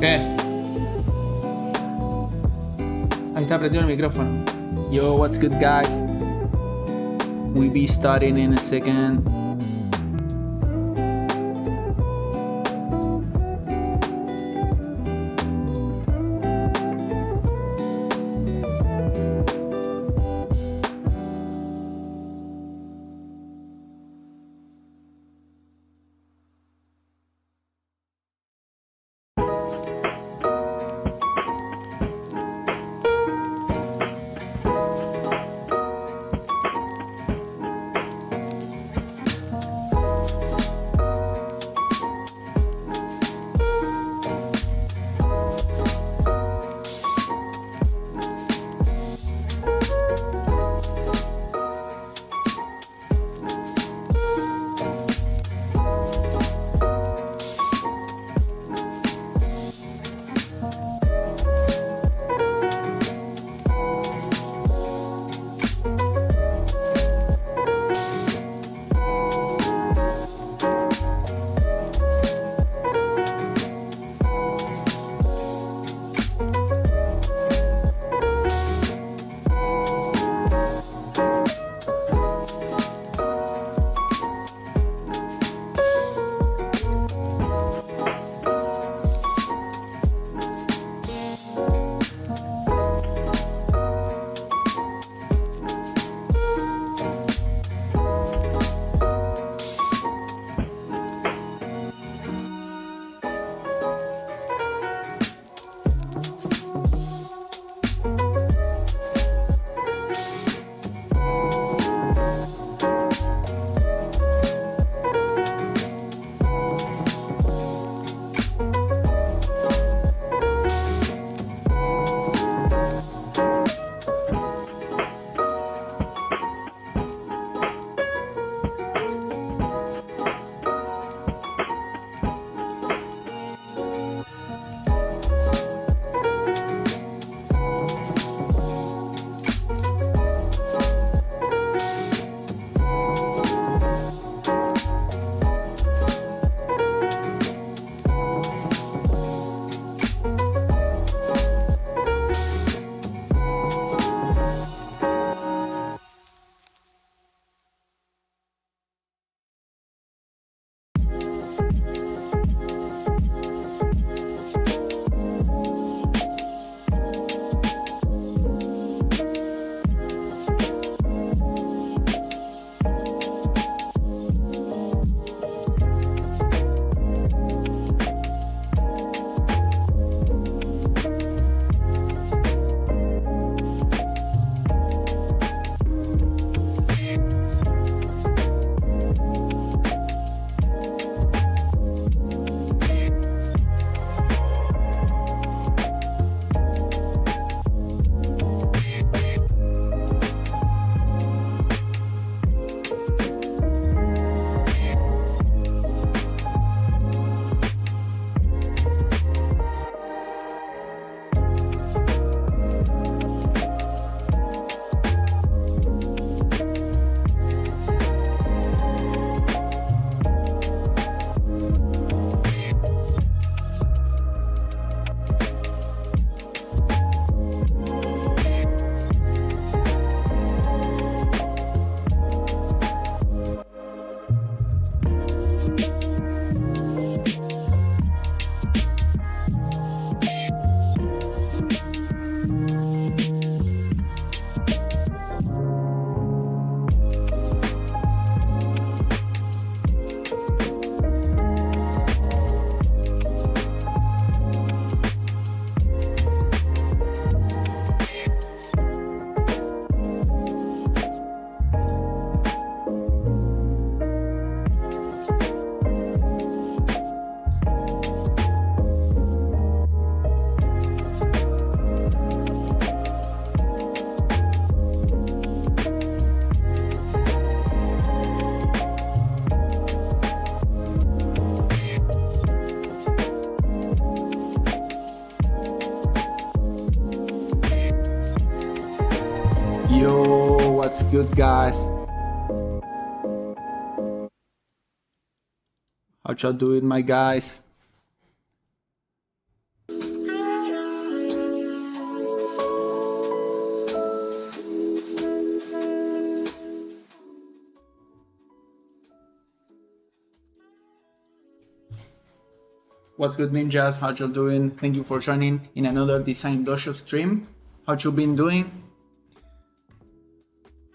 ¿Qué? Ahí está prendido el micrófono. Yo, what's good, guys? We'll be starting in a second. Yo, what's good, guys? How y'all doing, my guys? What's good, ninjas? How you doing? Thank you for joining in another Design Dojo stream. How you been doing?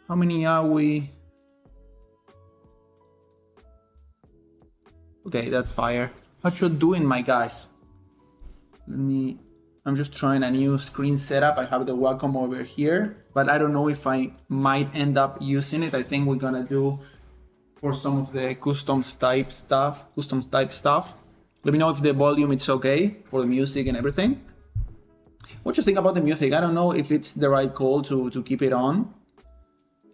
How many are we? Okay, that's fire. How you doing, my guys? I'm just trying a new screen setup. I have the Wacom over here, but I don't know if I might end up using it. I think we're gonna do for some of the custom type stuff. Let me know if the volume is okay for the music and everything. What you think about the music? I don't know if it's the right call to keep it on.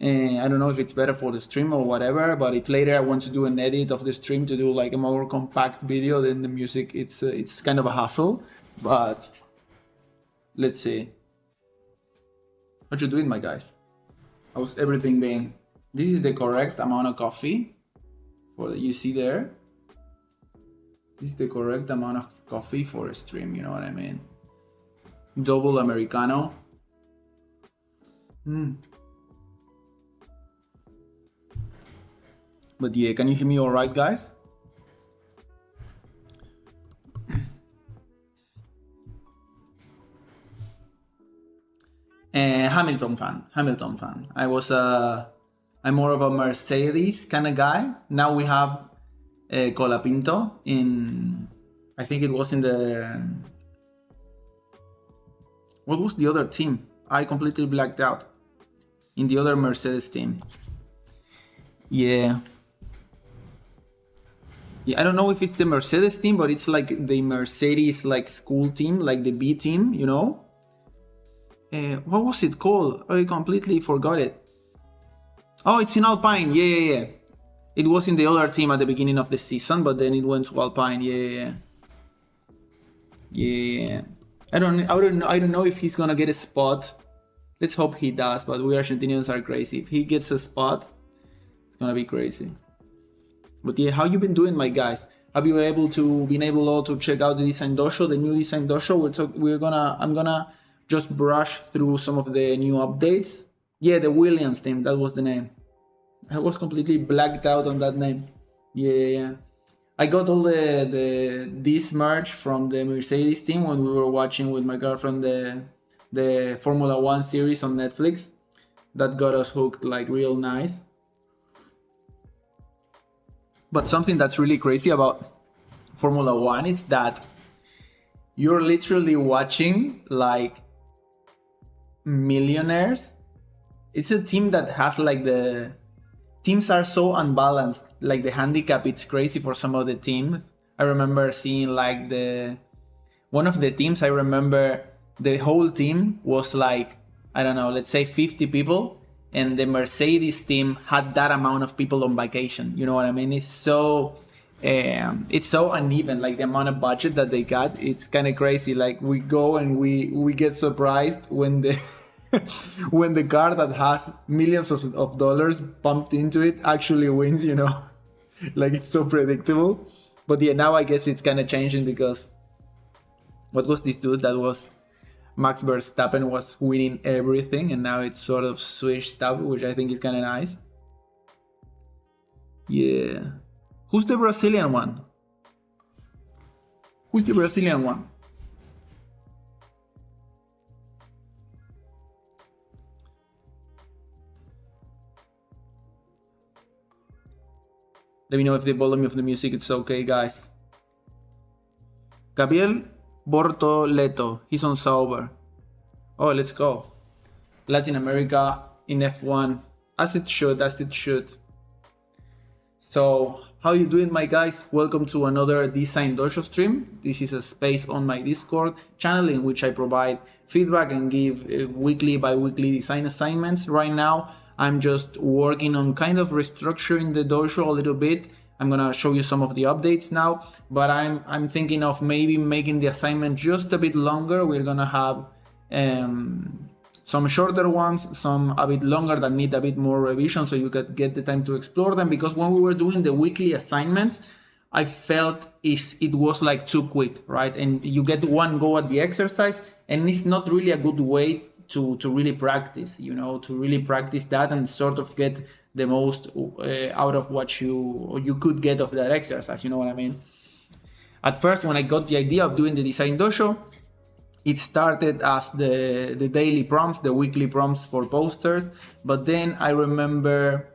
I don't know if it's better for the stream or whatever, but if later I want to do an edit of the stream to do like a more compact video, then the music, it's kind of a hassle, but let's see. What you doing, my guys? How's everything been? This is the correct amount of coffee for you see there. This is the correct amount of coffee for a stream, you know what I mean? Double Americano. But yeah, can you hear me all right, guys? Hamilton fan. I'm more of a Mercedes kind of guy. Now we have Colapinto in, I think it was in the, what was the other team? I completely blacked out. In the other Mercedes team. Yeah, I don't know if it's the Mercedes team, but it's like the Mercedes like school team, like the B team, you know? What was it called? I completely forgot it. Oh, it's in Alpine. Yeah. It was in the other team at the beginning of the season, but then it went to Alpine. Yeah. I don't know if he's gonna get a spot. Let's hope he does, but we Argentinians are crazy. If he gets a spot, it's gonna be crazy. But yeah, how you been doing, my guys? Have you been able to check out the Design Dojo, the new Design Dojo? I'm gonna just brush through some of the new updates. Yeah, the Williams team, that was the name. I was completely blacked out on that name. Yeah. I got all this merch from the Mercedes team when we were watching with my girlfriend the Formula 1 series on Netflix. That got us hooked like real nice. But something that's really crazy about Formula 1 is that you're literally watching like millionaires. It's a team that has like the teams are so unbalanced. Like the handicap, it's crazy for some of the teams. I remember seeing like one of the teams, I remember the whole team was like, I don't know, let's say 50 people. And the Mercedes team had that amount of people on vacation. You know what I mean? It's so uneven, like the amount of budget that they got. It's kind of crazy. Like we go and we get surprised when the when the car that has millions of dollars pumped into it actually wins, you know? Like it's so predictable. But yeah, now I guess it's kind of changing because what was this dude that was Max Verstappen was winning everything, and now it's sort of switched up, which I think is kind of nice. Yeah. Who's the Brazilian one? Let me know if the volume of the music is okay, guys. Gabriel Bortoleto, he's on Sauber. Oh, let's go. Latin America in F1, as it should. So, how you doing, my guys? Welcome to another Design Dojo stream. This is a space on my Discord channel in which I provide feedback and give weekly, bi-weekly design assignments. Right now, I'm just working on kind of restructuring the dojo a little bit. I'm gonna show you some of the updates now, but I'm thinking of maybe making the assignment just a bit longer. We're gonna have some shorter ones, some a bit longer that need a bit more revision so you could get the time to explore them, because when we were doing the weekly assignments, I felt it was like too quick, right? And you get one go at the exercise and it's not really a good way to really practice, you know, to really practice that and sort of get the most out of what you could get of that exercise, you know what I mean? At first, when I got the idea of doing the Design Dojo, it started as the daily prompts, the weekly prompts for posters. But then I remember,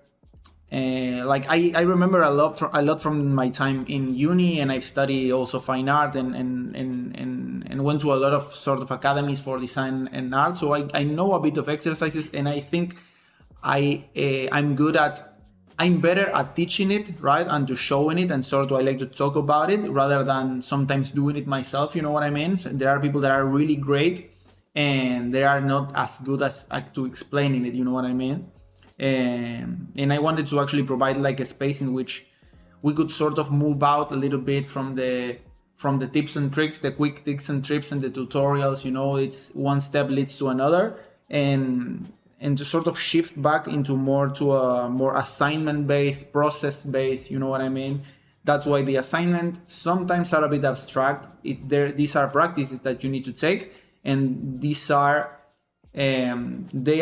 I remember a lot from my time in uni, and I've studied also fine art and went to a lot of sort of academies for design and art. So I know a bit of exercises, and I think I'm better at teaching it, right, and to showing it, and sort of I like to talk about it rather than sometimes doing it myself. You know what I mean? So there are people that are really great, and they are not as good as to explaining it. You know what I mean? And I wanted to actually provide like a space in which we could sort of move out a little bit from the tips and tricks, the quick tips and tricks and the tutorials. You know, it's one step leads to another, and to sort of shift back into to a more assignment-based, process-based, you know what I mean? That's why the assignment sometimes are a bit abstract. These are practices that you need to take, and they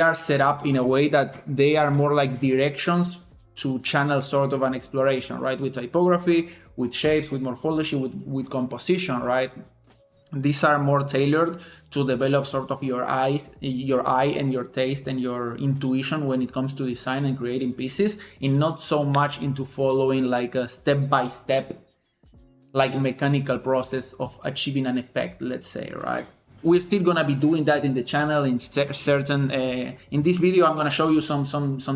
are set up in a way that they are more like directions to channel sort of an exploration, right? With typography, with shapes, with morphology, with composition, right? These are more tailored to develop sort of your eye and your taste and your intuition when it comes to design and creating pieces, and not so much into following like a step-by-step, like mechanical process of achieving an effect, let's say, right? We're still gonna be doing that in the channel in certain. In this video, I'm gonna show you some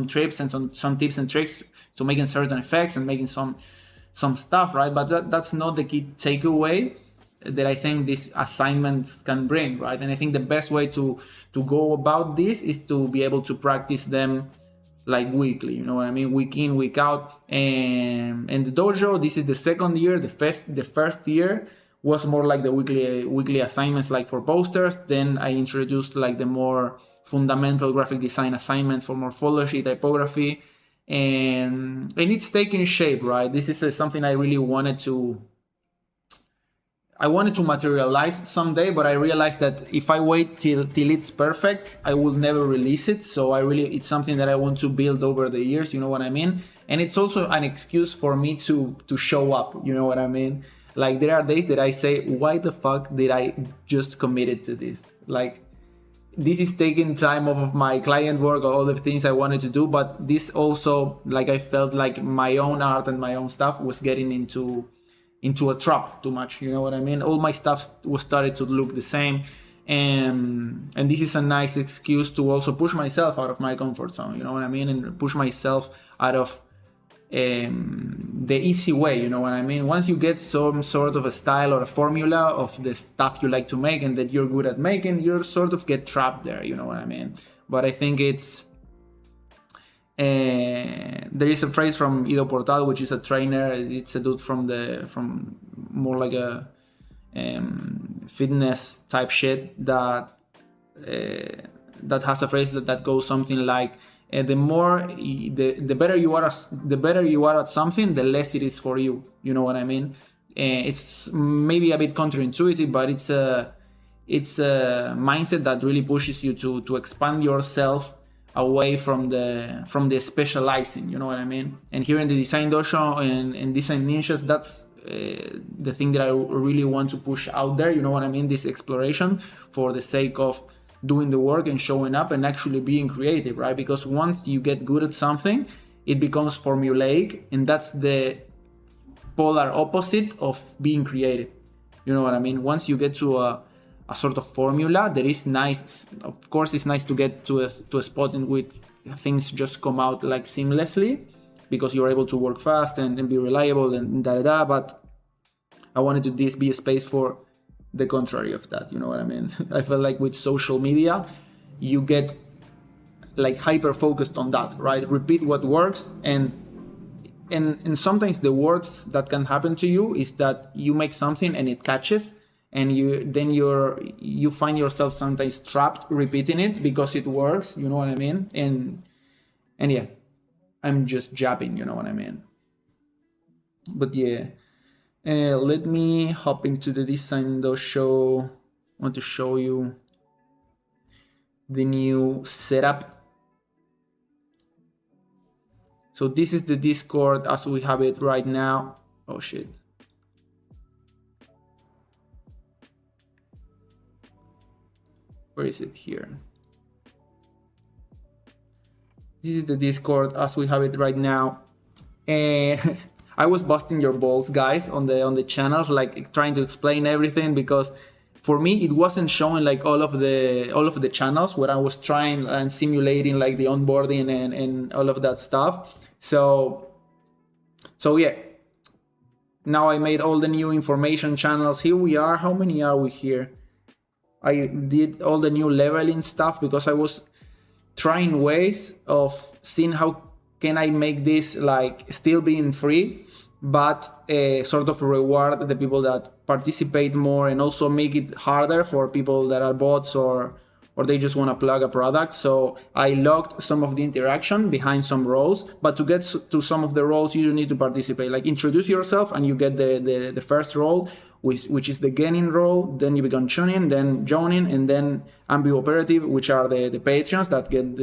tips and some tips and tricks to making certain effects and making some stuff, right? But that's not the key takeaway that I think these assignments can bring, right? And I think the best way to go about this is to be able to practice them like weekly, you know what I mean? Week in, week out. And the dojo, this is the second year. The first year was more like the weekly assignments, like for posters. Then I introduced like the more fundamental graphic design assignments for morphology, typography, and it's taking shape, right? This is something I really wanted to materialize someday, but I realized that if I wait till it's perfect, I will never release it. So it's something that I want to build over the years, you know what I mean? And it's also an excuse for me to show up, you know what I mean? Like there are days that I say, why the fuck did I just committed to this? Like this is taking time off of my client work or all the things I wanted to do, but this also, like I felt like my own art and my own stuff was getting into a trap too much, you know what I mean? All my stuff was started to look the same, and this is a nice excuse to also push myself out of my comfort zone, you know what I mean? And push myself out of the easy way, you know what I mean? Once you get some sort of a style or a formula of the stuff you like to make and that you're good at making, you sort of get trapped there, you know what I mean? But I think it's there is a phrase from Ido Portal, which is a trainer. It's a dude from more like a fitness type shit that has a phrase that goes something like, the better you are at something, the less it is for you. You know what I mean? It's maybe a bit counterintuitive, but it's a mindset that really pushes you to expand yourself away from the specializing, you know what I mean? And here in the Design Dojo and Design Ninjas, that's the thing that I really want to push out there, you know what I mean? This exploration for the sake of doing the work and showing up and actually being creative, right? Because once you get good at something, it becomes formulaic, and that's the polar opposite of being creative. You know what I mean? Once you get to a sort of formula that is nice, of course it's nice to get to a spot in which things just come out like seamlessly, because you're able to work fast and be reliable and but I wanted to this be a space for the contrary of that, you know what I mean? I felt like with social media you get like hyper focused on that, right? Repeat what works, and sometimes the worst that can happen to you is that you make something and it catches, and you find yourself sometimes trapped repeating it because it works, you know what I mean? And yeah, I'm just jabbing, you know what I mean? But yeah, let me hop into the Design Dojo. I want to show you the new setup. So this is the Discord as we have it right now. Oh shit. Where is it here? This is the Discord as we have it right now. And I was busting your balls, guys, on the channels, like trying to explain everything, because for me it wasn't showing like all of the channels where I was trying and simulating like the onboarding and all of that stuff. So yeah. Now I made all the new information channels. Here we are. How many are we here? I did all the new leveling stuff because I was trying ways of seeing how can I make this like still being free, but sort of reward the people that participate more, and also make it harder for people that are bots or they just want to plug a product. So I logged some of the interaction behind some roles, but to get to some of the roles, you need to participate. Like introduce yourself and you get the first role, which is the gaining role. Then you become tuning, then joining, and then ambi-operative, which are the patrons that get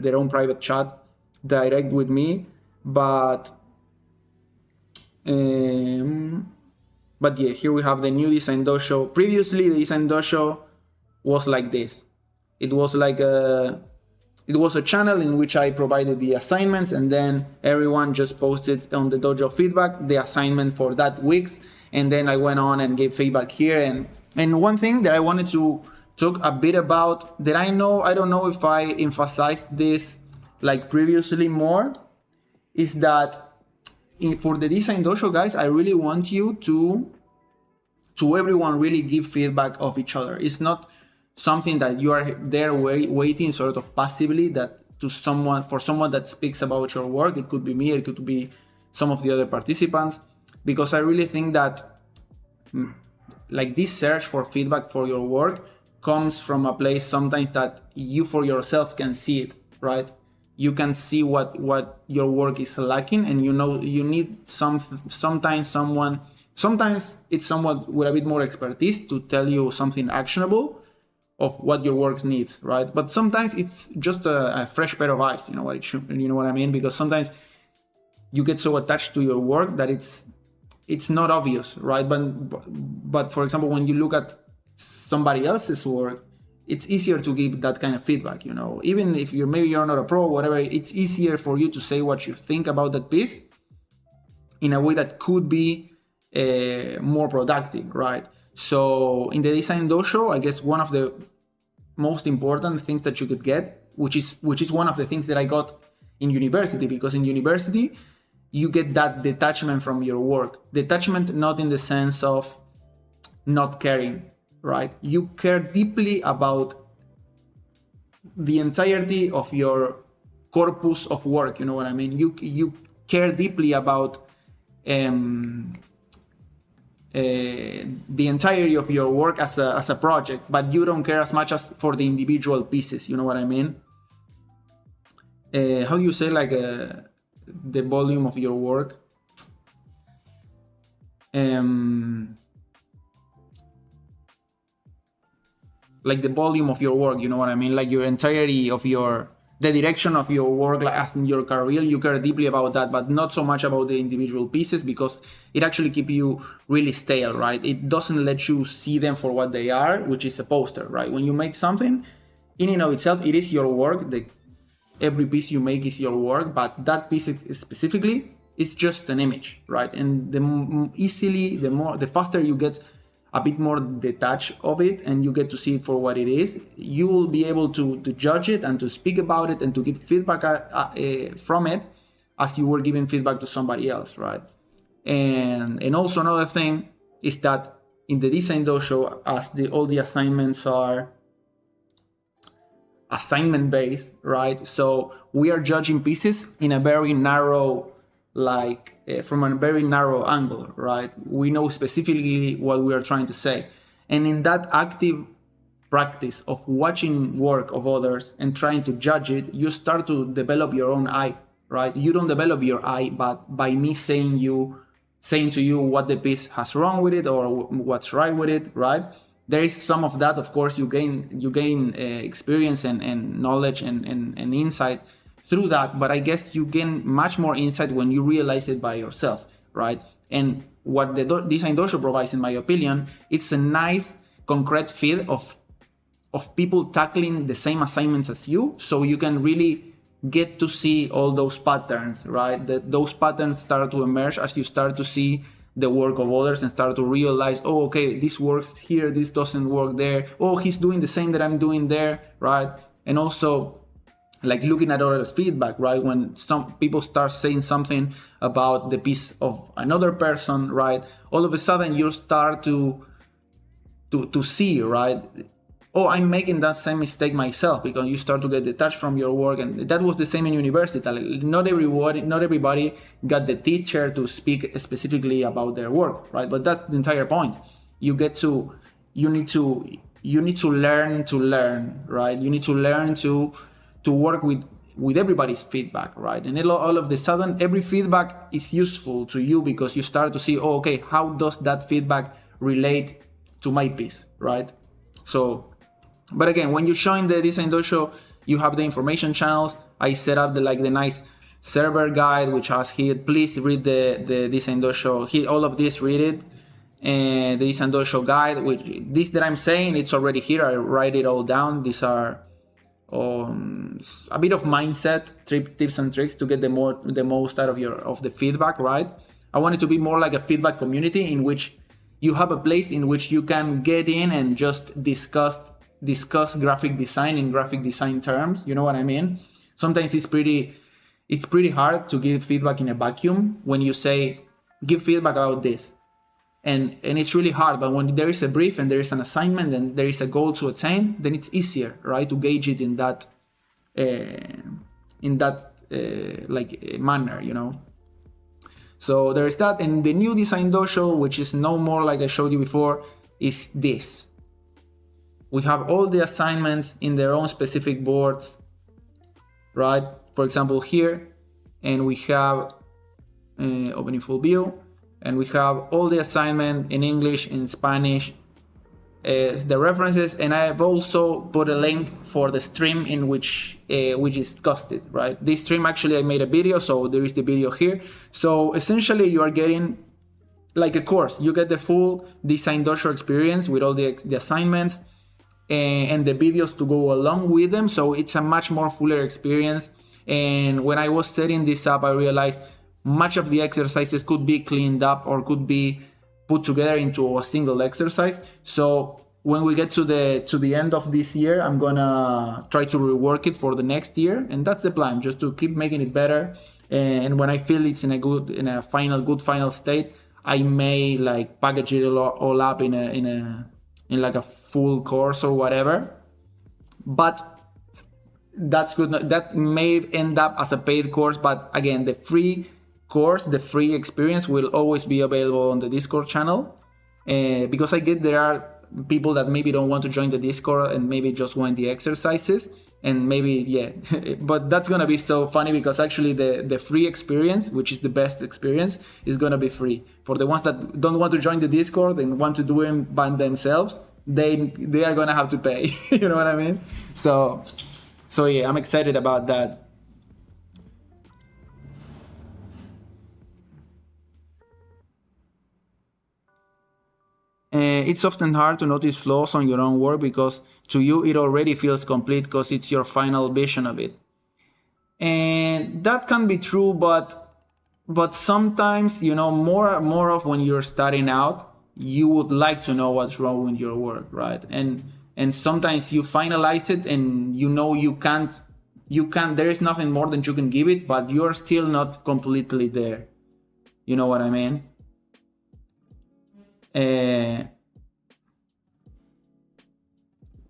their own private chat direct with me. But yeah, here we have the new Design Dojo. Previously, the Design Dojo was like this. It was like a channel in which I provided the assignments, and then everyone just posted on the dojo feedback the assignment for that week's, and then I went on and gave feedback here. And one thing that I wanted to talk a bit about, that I don't know if I emphasized this like previously more, is that for the Design Dojo, guys, I really want you to everyone really give feedback of each other. It's not something that you are there waiting sort of passively that for someone that speaks about your work. It could be me, it could be some of the other participants, because I really think that like this search for feedback for your work comes from a place sometimes that you for yourself can see it, right? You can see what your work is lacking, and you need sometimes it's someone with a bit more expertise to tell you something actionable of what your work needs, right? But sometimes it's just a fresh pair of eyes, you know what I mean? Because sometimes you get so attached to your work that it's not obvious, right? But for example, when you look at somebody else's work, it's easier to give that kind of feedback, you know? Even if maybe you're not a pro, whatever, it's easier for you to say what you think about that piece in a way that could be more productive, right? So in the Design Dojo, I guess one of the most important things that you could get, which is one of the things that I got in university, because in university you get that detachment from your work. Detachment not in the sense of not caring, right? You care deeply about the entirety of your corpus of work, you know what I mean? You care deeply about the entirety of your work as a project, but you don't care as much as for the individual pieces, you know what I mean? How do you say like the volume of your work? Like the volume of your work, you know what I mean? Like your entirety of the direction of your work, like as in your career, you care deeply about that, but not so much about the individual pieces, because it actually keeps you really stale, right? It doesn't let you see them for what they are, which is a poster, right? When you make something, in and of itself, it is your work. Every piece you make is your work, but that piece specifically is just an image, right? And the faster you get a bit more detached of it and you get to see it for what it is, you will be able to judge it and to speak about it and to give feedback from it as you were giving feedback to somebody else, right? And also another thing is that in the Design Dojo, as all the assignments are assignment based, right? So we are judging pieces in a very narrow, from a very narrow angle, right? We know specifically what we are trying to say. And in that active practice of watching work of others and trying to judge it, you start to develop your own eye, right? You don't develop your eye, but by me saying to you what the piece has wrong with it or what's right with it, right? There is some of that, of course, you gain experience and knowledge and insight through that, but I guess you gain much more insight when you realize it by yourself, right? And what the Design Dojo provides, in my opinion, it's a nice concrete feed of of people tackling the same assignments as you, so you can really get to see all those patterns, right? Those patterns start to emerge as you start to see the work of others and start to realize, oh, okay, this works here, this doesn't work there. Oh, he's doing the same that I'm doing there, right? And also, like looking at others' feedback, right? When some people start saying something about the piece of another person, right? All of a sudden you start to see, right? Oh, I'm making that same mistake myself, because you start to get detached from your work. And that was the same in university. Not everybody got the teacher to speak specifically about their work, right? But that's the entire point. You need to learn to learn, right? You need to learn to work with everybody's feedback, right? And all of a sudden, every feedback is useful to you, because you start to see, oh, okay, how does that feedback relate to my piece, right? So, but again, when you join the Design Dojo, you have the information channels. I set up the nice server guide, which has here, please read the Design Dojo. All of this, read it. And the Design Dojo guide, which this that I'm saying, it's already here. I write it all down. These are a bit of mindset tips and tricks to get the most out of the feedback, right? I want it to be more like a feedback community, in which you have a place in which you can get in and just discuss graphic design in graphic design terms. You know what I mean? Sometimes it's pretty hard to give feedback in a vacuum when you say, give feedback about this. And it's really hard, but when there is a brief and there is an assignment and there is a goal to attain, then it's easier, right, to gauge it in that manner, you know. So there is that. And the new Design Dojo, which is no more like I showed you before, is this. We have all the assignments in their own specific boards, right? For example, here, and we have opening full view, and we have all the assignment in English, in Spanish, the references, and I have also put a link for the stream in which we discussed it, right? This stream, actually, I made a video, so there is the video here. So essentially, you are getting like a course. You get the full Design Dojo experience with all the assignments and the videos to go along with them. So it's a much more fuller experience. And when I was setting this up, I realized much of the exercises could be cleaned up or could be put together into a single exercise. So when we get to the end of this year, I'm gonna try to rework it for the next year, and that's the plan, just to keep making it better. And when I feel it's in a good final state, I may like package it all up in like a full course or whatever. But that's good. That may end up as a paid course, but again, the free course, the free experience will always be available on the Discord channel, because I get there are people that maybe don't want to join the Discord and maybe just want the exercises, and maybe but that's gonna be so funny, because actually the free experience, which is the best experience, is gonna be free for the ones that don't want to join the Discord and want to do it by themselves. They are gonna have to pay. You know what I mean? So yeah, I'm excited about that. It's often hard to notice flaws on your own work, because to you it already feels complete because it's your final vision of it. And that can be true, but sometimes, you know, more of when you're starting out, you would like to know what's wrong with your work, right? And sometimes you finalize it and you know you can't, there is nothing more than you can give it, but you're still not completely there. You know what I mean?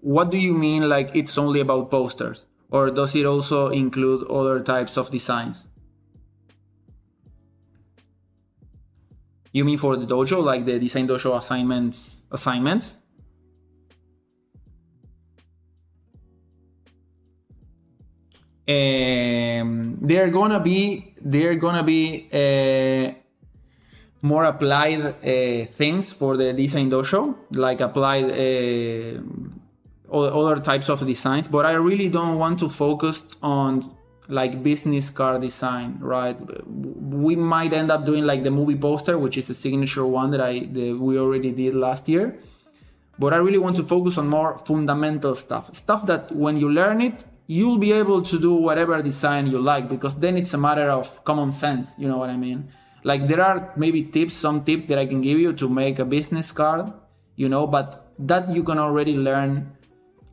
What do you mean, like it's only about posters? Or does it also include other types of designs? You mean for the dojo, like the Design Dojo assignments? They're gonna be more applied things for the Design Dojo, like applied other types of designs, but I really don't want to focus on like business card design, right? We might end up doing like the movie poster, which is a signature one that we already did last year, but I really want to focus on more fundamental stuff that when you learn it, you'll be able to do whatever design you like, because then it's a matter of common sense, you know what I mean? Like there are maybe some tips that I can give you to make a business card, you know, but that you can already learn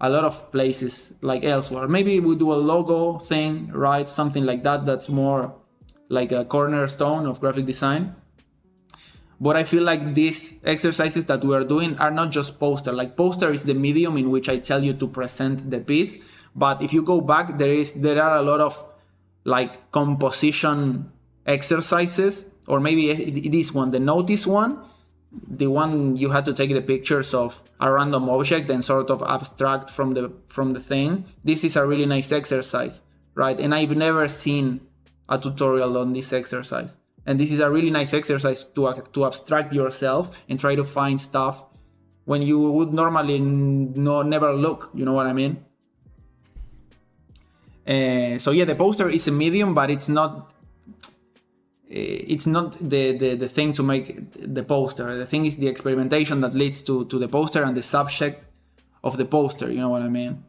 a lot of places like elsewhere. Maybe we do a logo thing, right? Something like that, that's more like a cornerstone of graphic design. But I feel like these exercises that we are doing are not just poster. Like poster is the medium in which I tell you to present the piece. But if you go back, there are a lot of like composition exercises, or maybe this one, the notice one, the one you had to take the pictures of a random object and sort of abstract from the thing. This is a really nice exercise, right? And I've never seen a tutorial on this exercise. And this is a really nice exercise to abstract yourself and try to find stuff when you would normally never look, you know what I mean? So yeah, the poster is a medium, but it's not the thing to make the poster. The thing is the experimentation that leads to the poster and the subject of the poster, you know what I mean?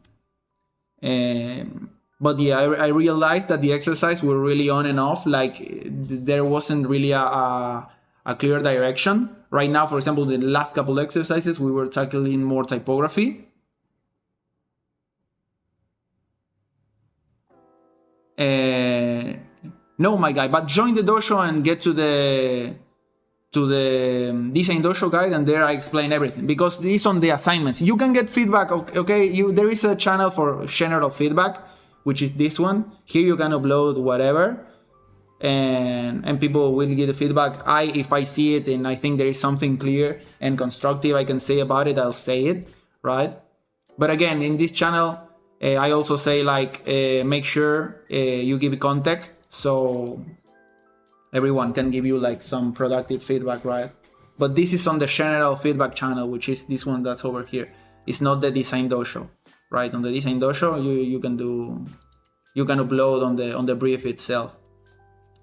But yeah, I realized that the exercise were really on and off, like there wasn't really a clear direction. Right now, for example, the last couple exercises, we were tackling more typography. No, my guy, but join the dojo and get to the Design Dojo guide, and there I explain everything, because this on the assignments. You can get feedback, okay? There is a channel for general feedback, which is this one. Here you can upload whatever, and people will give the feedback. If I see it and I think there is something clear and constructive I can say about it, I'll say it, right? But again, in this channel, I also say like make sure you give context so everyone can give you like some productive feedback, right? But this is on the general feedback channel, which is this one that's over here. It's not the Design Dojo, right? On the Design Dojo, you can upload on the brief itself,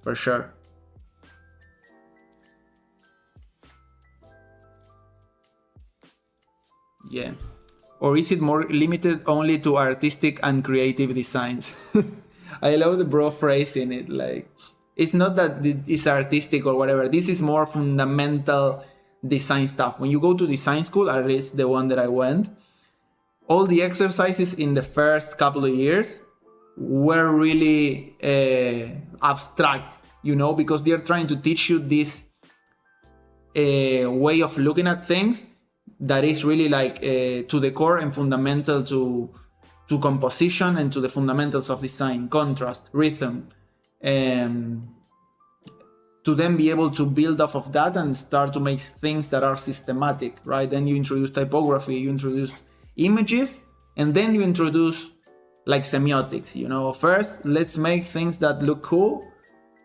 for sure. Yeah. Or is it more limited only to artistic and creative designs? I love the bro phrase in it. Like, it's not that it's artistic or whatever. This is more fundamental design stuff. When you go to design school, at least the one that I went, all the exercises in the first couple of years were really abstract, you know, because they're trying to teach you this way of looking at things that is really like to the core and fundamental to composition and to the fundamentals of design, contrast, rhythm, to then be able to build off of that and start to make things that are systematic, right? Then you introduce typography, you introduce images, and then you introduce like semiotics, you know. First, let's make things that look cool.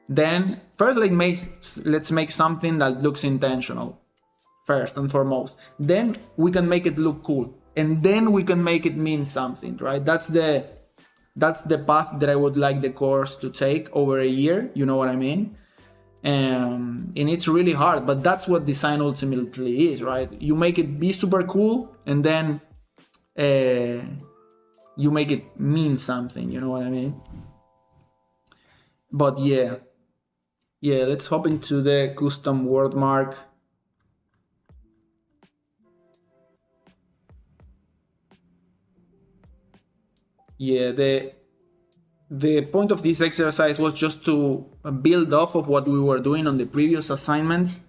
Then first, let's make something that looks intentional, first and foremost. Then we can make it look cool, and then we can make it mean something, right? That's the path that I would like the course to take over a year, you know what I mean? And it's really hard, but that's what design ultimately is, right? You make it be super cool, and then you make it mean something, you know what I mean? But yeah, let's hop into the custom Wordmark. Yeah, the point of this exercise was just to build off of what we were doing on the previous assignments.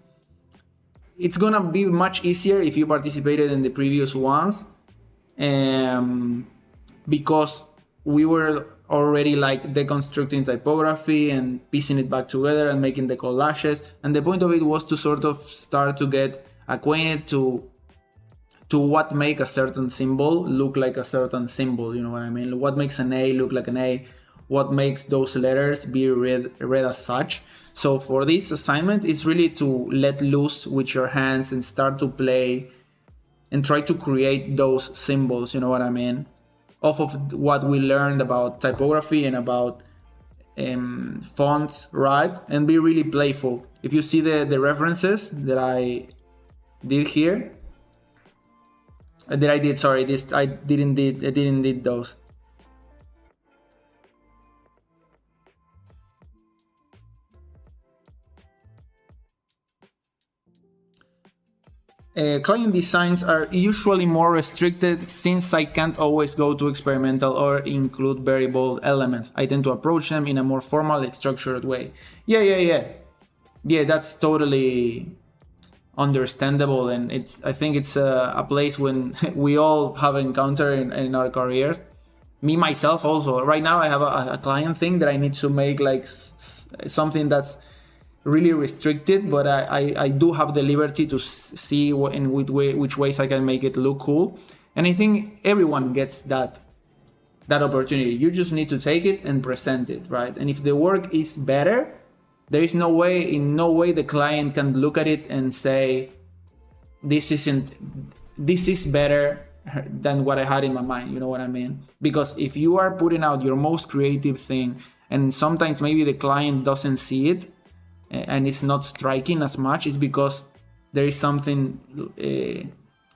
It's gonna be much easier if you participated in the previous ones, because we were already like deconstructing typography and piecing it back together and making the collages. And the point of it was to sort of start to get acquainted to what make a certain symbol look like a certain symbol, you know what I mean? What makes an A look like an A? What makes those letters be read as such? So for this assignment, it's really to let loose with your hands and start to play and try to create those symbols, you know what I mean? Off of what we learned about typography and about fonts, right? And be really playful. If you see the references that I did here, That I did. Sorry, this I didn't did those. Client designs are usually more restricted since I can't always go to experimental or include very bold elements. I tend to approach them in a more formal, structured way. Yeah, that's totally understandable, and I think it's a place when we all have encountered in our careers. Me myself also. Right now I have a client thing that I need to make like something that's really restricted, but I do have the liberty to see which ways I can make it look cool. And I think everyone gets that opportunity. You just need to take it and present it, right? And if the work is better, there is in no way the client can look at it and say, this is better than what I had in my mind. You know what I mean? Because if you are putting out your most creative thing, and sometimes maybe the client doesn't see it, and it's not striking as much, is because there is something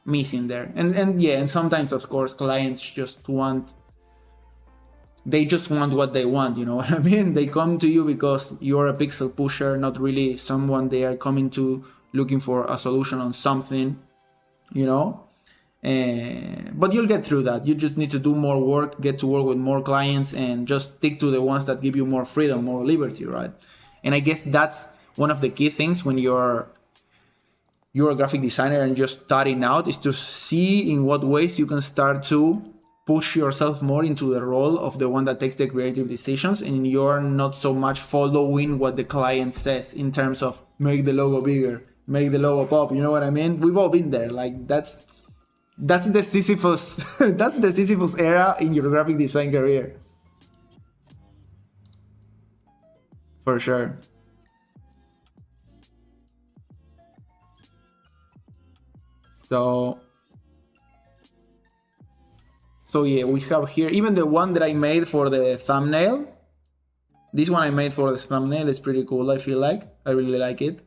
missing there. And sometimes, of course, clients just want what they want, you know what I mean? They come to you because you're a pixel pusher, not really someone they are coming to looking for a solution on something, you know? But you'll get through that. You just need to do more work, get to work with more clients, and just stick to the ones that give you more freedom, more liberty, right? And I guess that's one of the key things when you're a graphic designer and just starting out, is to see in what ways you can start to push yourself more into the role of the one that takes the creative decisions, and you're not so much following what the client says in terms of make the logo bigger, make the logo pop. You know what I mean? We've all been there. Like that's the Sisyphus that's the Sisyphus era in your graphic design career. For sure. So yeah, we have here even the one that I made for the thumbnail. This one I made for the thumbnail is pretty cool. I feel like I really like it.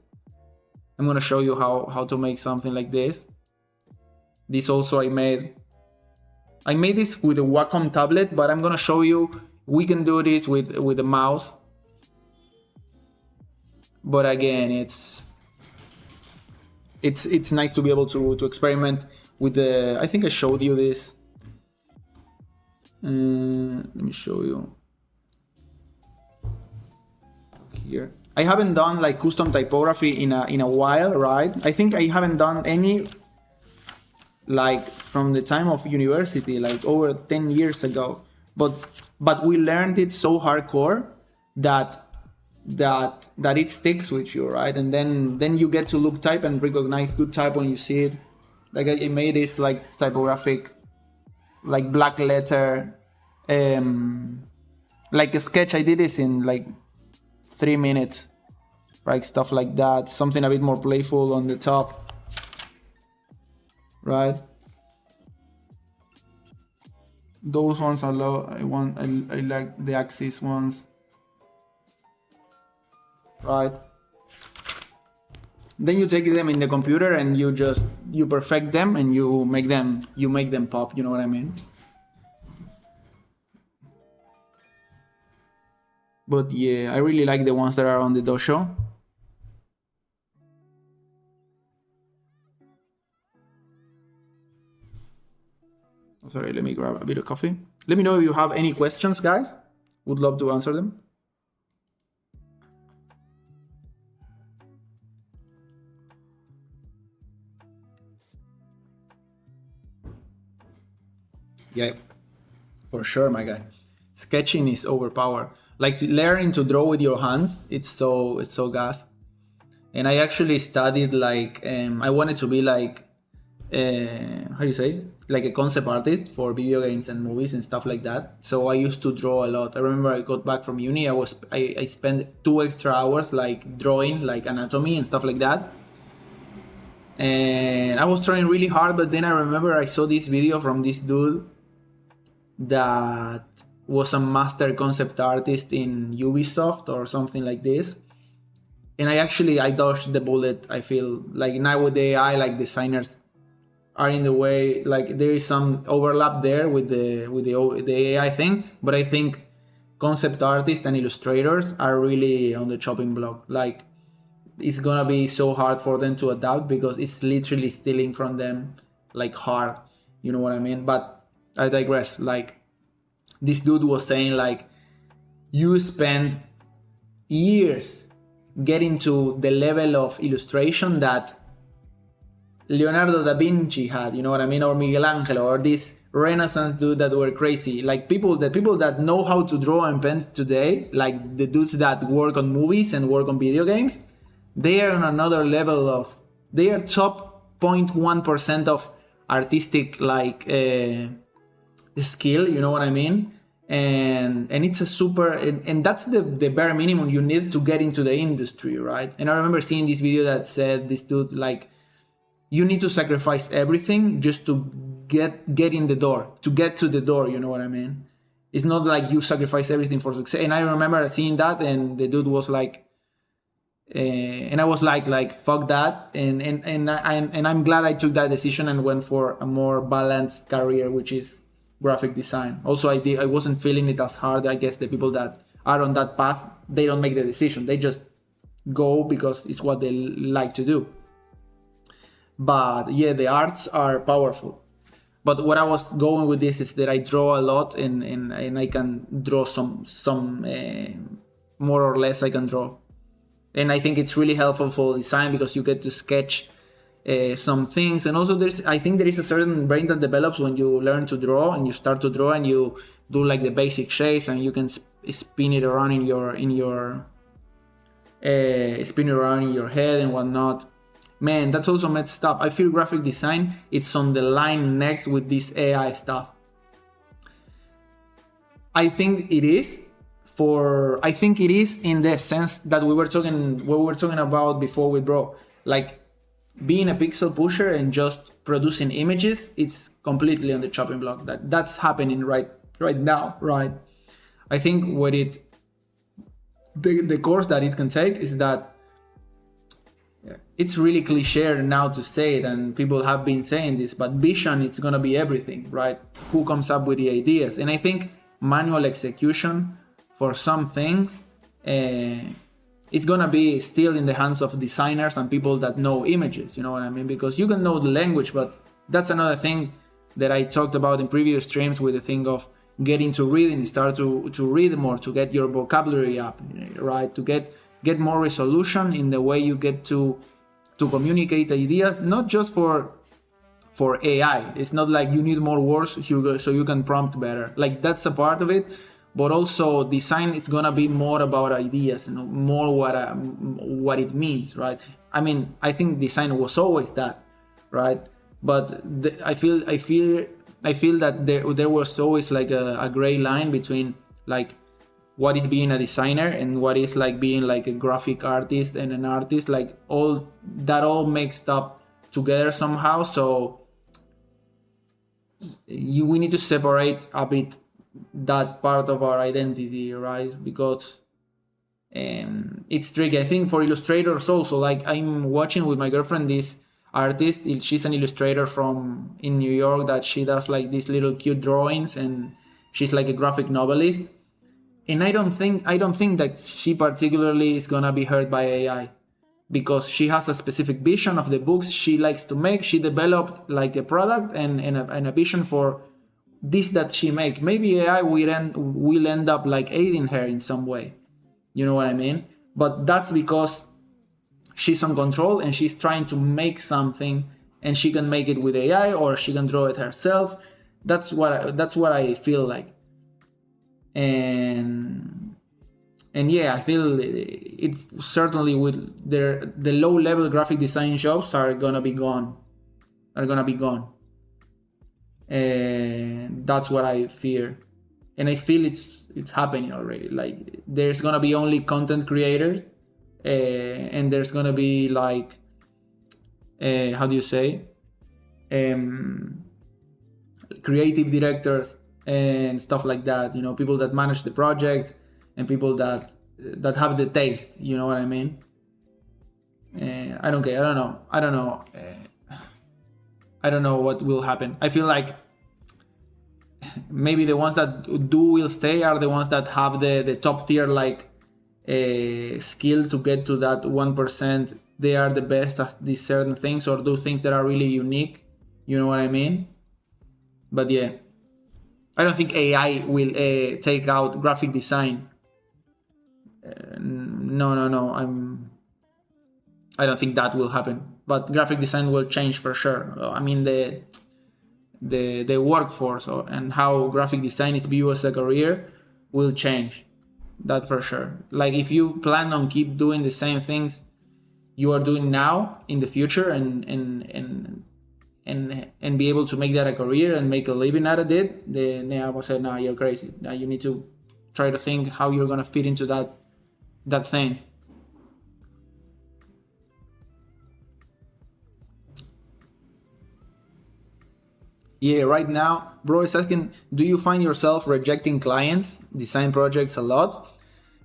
I'm gonna show you how to make something like this. This also I made this with a Wacom tablet, but I'm gonna show you we can do this with the mouse. But again, it's nice to be able to experiment with the. I think I showed you this. Let me show you here. I haven't done like custom typography in a while, right? I think I haven't done any like from the time of university, like over 10 years ago. But we learned it so hardcore that it sticks with you, right? And then you get to look type and recognize good type when you see it. Like I made this like typographic, like black letter, like a sketch. I did this in like 3 minutes, right? Stuff like that. Something a bit more playful on the top, right? Those ones are low. I like the axis ones, right? Then you take them in the computer and you perfect them and you make them pop. You know what I mean? But yeah, I really like the ones that are on the dojo. Sorry, let me grab a bit of coffee. Let me know if you have any questions, guys. Would love to answer them. Yeah, for sure, my guy. Sketching is overpowered. Like learning to draw with your hands, it's so gas. And I actually studied like I wanted to be like how do you say, like a concept artist for video games and movies and stuff like that. So I used to draw a lot. I remember I got back from uni, I spent 2 extra hours like drawing like anatomy and stuff like that. And I was trying really hard, but then I remember I saw this video from this dude that was a master concept artist in Ubisoft or something like this. And I dodged the bullet. I feel like now with AI, like designers are in the way. Like there is some overlap there with the AI thing, but I think concept artists and illustrators are really on the chopping block. Like it's gonna be so hard for them to adapt because it's literally stealing from them like hard. You know what I mean? But I digress. Like this dude was saying, like you spend years getting to the level of illustration that Leonardo da Vinci had, you know what I mean, or Miguel Angelo, or this Renaissance dude that were crazy. Like people that know how to draw and paint today, like the dudes that work on movies and work on video games, they are on another level of, they are top 0.1% of artistic like skill, you know what I mean? And it's a super, and that's the bare minimum you need to get into the industry, right? And I remember seeing this video that said this dude, like, you need to sacrifice everything just to get in the door, to get to the door, you know what I mean? It's not like you sacrifice everything for success. And I remember seeing that, and the dude was like, and I was like fuck that, and I'm glad I took that decision and went for a more balanced career, which is graphic design. Also, I wasn't feeling it as hard. I guess the people that are on that path, they don't make the decision, they just go because it's what they like to do. But yeah, the arts are powerful. But what I was going with this is that I draw a lot, and I can draw some more or less I can draw. And I think it's really helpful for design because you get to sketch some things. And also I think there is a certain brain that develops when you learn to draw and you start to draw and you do like the basic shapes and you can spin it around in your head and whatnot. Man, that's also messed up. I feel graphic design, it's on the line next with this AI stuff. I think it is in the sense that we were talking about before with bro. Like being a pixel pusher and just producing images, it's completely on the chopping block. That's happening right now, right? I think the course that it can take is that it's really cliche now to say it, and people have been saying this, but vision, it's gonna be everything, right? Who comes up with the ideas? And I think manual execution for some things, it's gonna be still in the hands of designers and people that know images, you know what I mean? Because you can know the language, but that's another thing that I talked about in previous streams with the thing of getting to reading, start to read more, to get your vocabulary up, right? To get more resolution in the way you get to communicate ideas, not just for AI. It's not like you need more words so you can prompt better. Like that's a part of it, but also design is gonna be more about ideas and more what it means, right? I mean, I think design was always that, right? But I feel that there was always like a gray line between like what is being a designer and what is like being like a graphic artist and an artist, like all mixed up together somehow. So we need to separate a bit that part of our identity, right? Because it's tricky. I think for illustrators also, like I'm watching with my girlfriend this artist. She's an illustrator in New York that she does like these little cute drawings, and she's like a graphic novelist. And I don't think that she particularly is gonna be hurt by AI, because she has a specific vision of the books she likes to make. She developed like a product and a vision for this that she make. Maybe AI will end up like aiding her in some way, you know what I mean? But that's because she's on control and she's trying to make something, and she can make it with AI or she can draw it herself. That's what I feel like. And yeah, I feel it certainly with the low level graphic design jobs are gonna be gone. And that's what I fear, and I feel it's happening already. Like there's gonna be only content creators, and there's gonna be like how do you say, creative directors and stuff like that, you know, people that manage the project and people that have the taste, you know what I mean? I don't care. I don't know. I don't know what will happen. I feel like maybe the ones that do will stay are the ones that have the top tier like skill to get to that 1%. They are the best at these certain things or do things that are really unique. You know what I mean? But yeah, I don't think AI will take out graphic design. No. I don't think that will happen. But graphic design will change for sure. I mean the workforce and how graphic design is viewed as a career will change. That for sure. Like if you plan on keep doing the same things you are doing now in the future and be able to make that a career and make a living out of it, then I will say, nah, you're crazy. Now you need to try to think how you're gonna fit into that thing. Yeah, right now, bro is asking, do you find yourself rejecting clients, design projects a lot?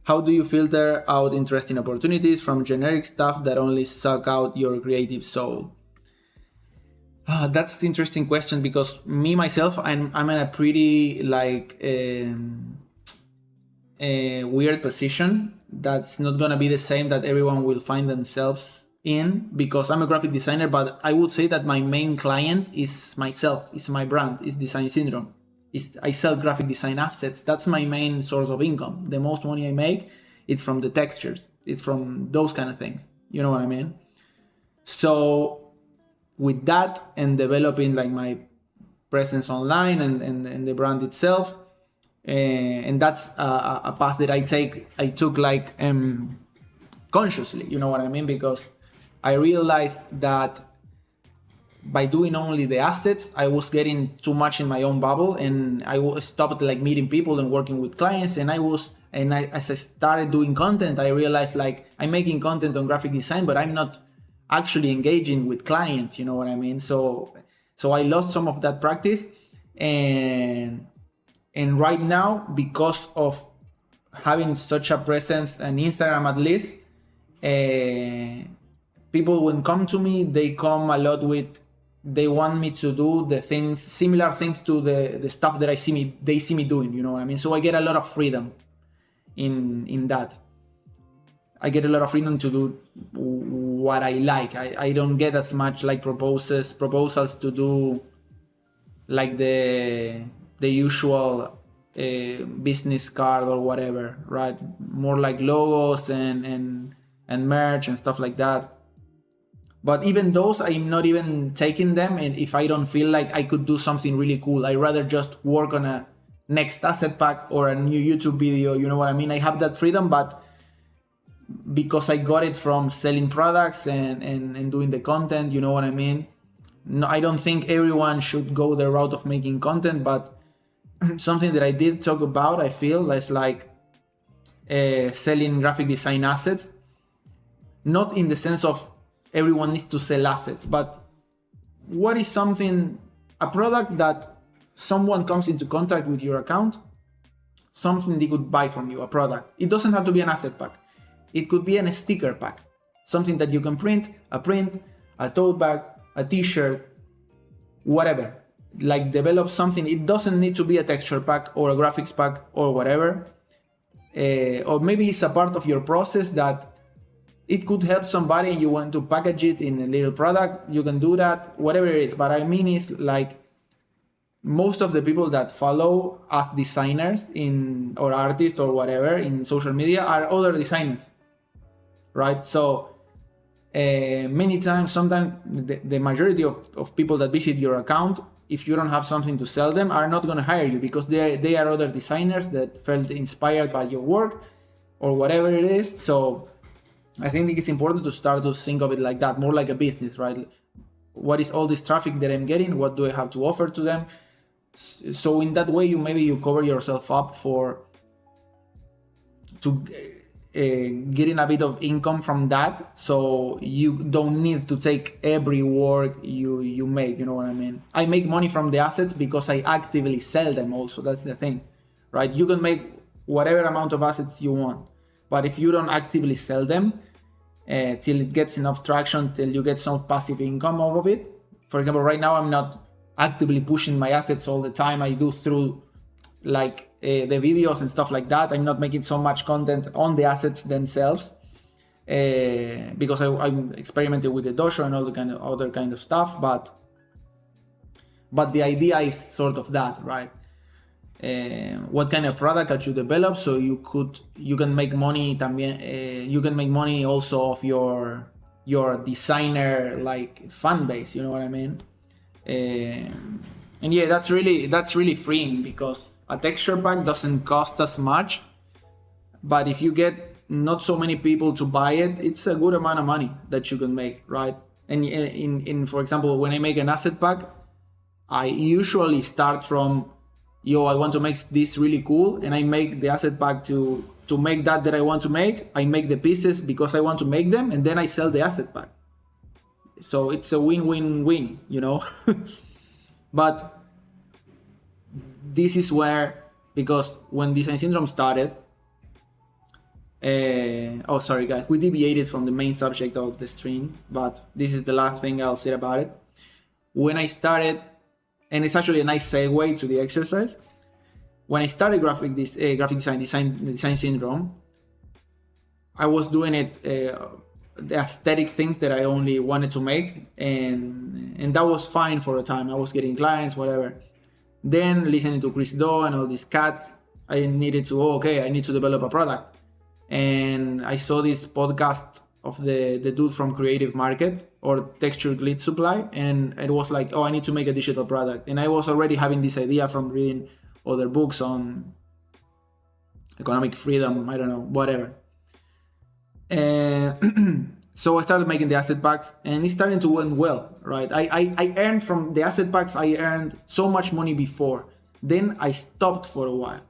How do you filter out interesting opportunities from generic stuff that only suck out your creative soul? That's an interesting question because me, myself, I'm in a pretty like a weird position that's not gonna be the same that everyone will find themselves in because I'm a graphic designer, but I would say that my main client is myself, it's my brand, it's Design Syndrome. I sell graphic design assets. That's my main source of income. The most money I make, it's from the textures. It's from those kind of things. You know what I mean? So with that and developing like my presence online and the brand itself, and that's a path that I took like consciously, you know what I mean? Because I realized that by doing only the assets, I was getting too much in my own bubble, and I stopped like meeting people and working with clients. And as I started doing content, I realized like I'm making content on graphic design, but I'm not actually engaging with clients. You know what I mean? So I lost some of that practice, and right now, because of having such a presence on Instagram at least, people when come to me, they come a lot with, they want me to do the things, similar things to the stuff that they see me doing, you know what I mean? So I get a lot of freedom in that. I get a lot of freedom to do what I like. I don't get as much like proposals to do like the usual business card or whatever, right? More like logos and merch and stuff like that. But even those, I'm not even taking them, and if I don't feel like I could do something really cool, I rather just work on a next asset pack or a new YouTube video, you know what I mean? I have that freedom, but because I got it from selling products and doing the content, you know what I mean? No, I don't think everyone should go the route of making content, but something that I did talk about, I feel, is like selling graphic design assets, not in the sense of everyone needs to sell assets, but what is a product that someone comes into contact with your account, something they could buy from you, a product. It doesn't have to be an asset pack. It could be a sticker pack, something that you can print, a tote bag, a t-shirt, whatever. Like develop something. It doesn't need to be a texture pack or a graphics pack or whatever. Or maybe it's a part of your process that it could help somebody and you want to package it in a little product, you can do that, whatever it is. But I mean is like most of the people that follow us designers or artists or whatever in social media are other designers, right? So many times, sometimes the majority of people that visit your account, if you don't have something to sell them, are not going to hire you because they are other designers that felt inspired by your work or whatever it is. So I think it's important to start to think of it like that, more like a business, right? What is all this traffic that I'm getting? What do I have to offer to them? So in that way, you cover yourself up to getting a bit of income from that. So you don't need to take every work you make, you know what I mean? I make money from the assets because I actively sell them also. That's the thing, right? You can make whatever amount of assets you want. But if you don't actively sell them till it gets enough traction, till you get some passive income out of it, for example, right now I'm not actively pushing my assets all the time. I do through like the videos and stuff like that. I'm not making so much content on the assets themselves because I'm experimenting with the dojo and all the kind of other kind of stuff. But the idea is sort of that, right? What kind of product that you develop, so you can make money también, you can make money also of your designer like fan base, you know what I mean? And yeah, that's really freeing, because a texture pack doesn't cost as much, but if you get not so many people to buy it, it's a good amount of money that you can make, right? And in for example, when I make an asset pack, I usually start from, I want to make this really cool, and I make the asset pack to make that I want to make. I make the pieces because I want to make them, and then I sell the asset pack. So it's a win-win-win, you know? But this is where, because when Design Syndrome started, oh, sorry guys, we deviated from the main subject of the stream, but this is the last thing I'll say about it. When I started, and it's actually a nice segue to the exercise. When I started graphic design syndrome, I was doing it the aesthetic things that I only wanted to make, and that was fine for a time. I was getting clients, whatever. Then listening to Chris Do and all these cats, I needed to, I need to develop a product. And I saw this podcast of the dude from Creative Market, or Texture Glitch Supply, and it was like, I need to make a digital product. And I was already having this idea from reading other books on economic freedom, I don't know, whatever. And so I started making the asset packs, and it's starting to went well, right? I earned from the asset packs, I earned so much money before. Then I stopped for a while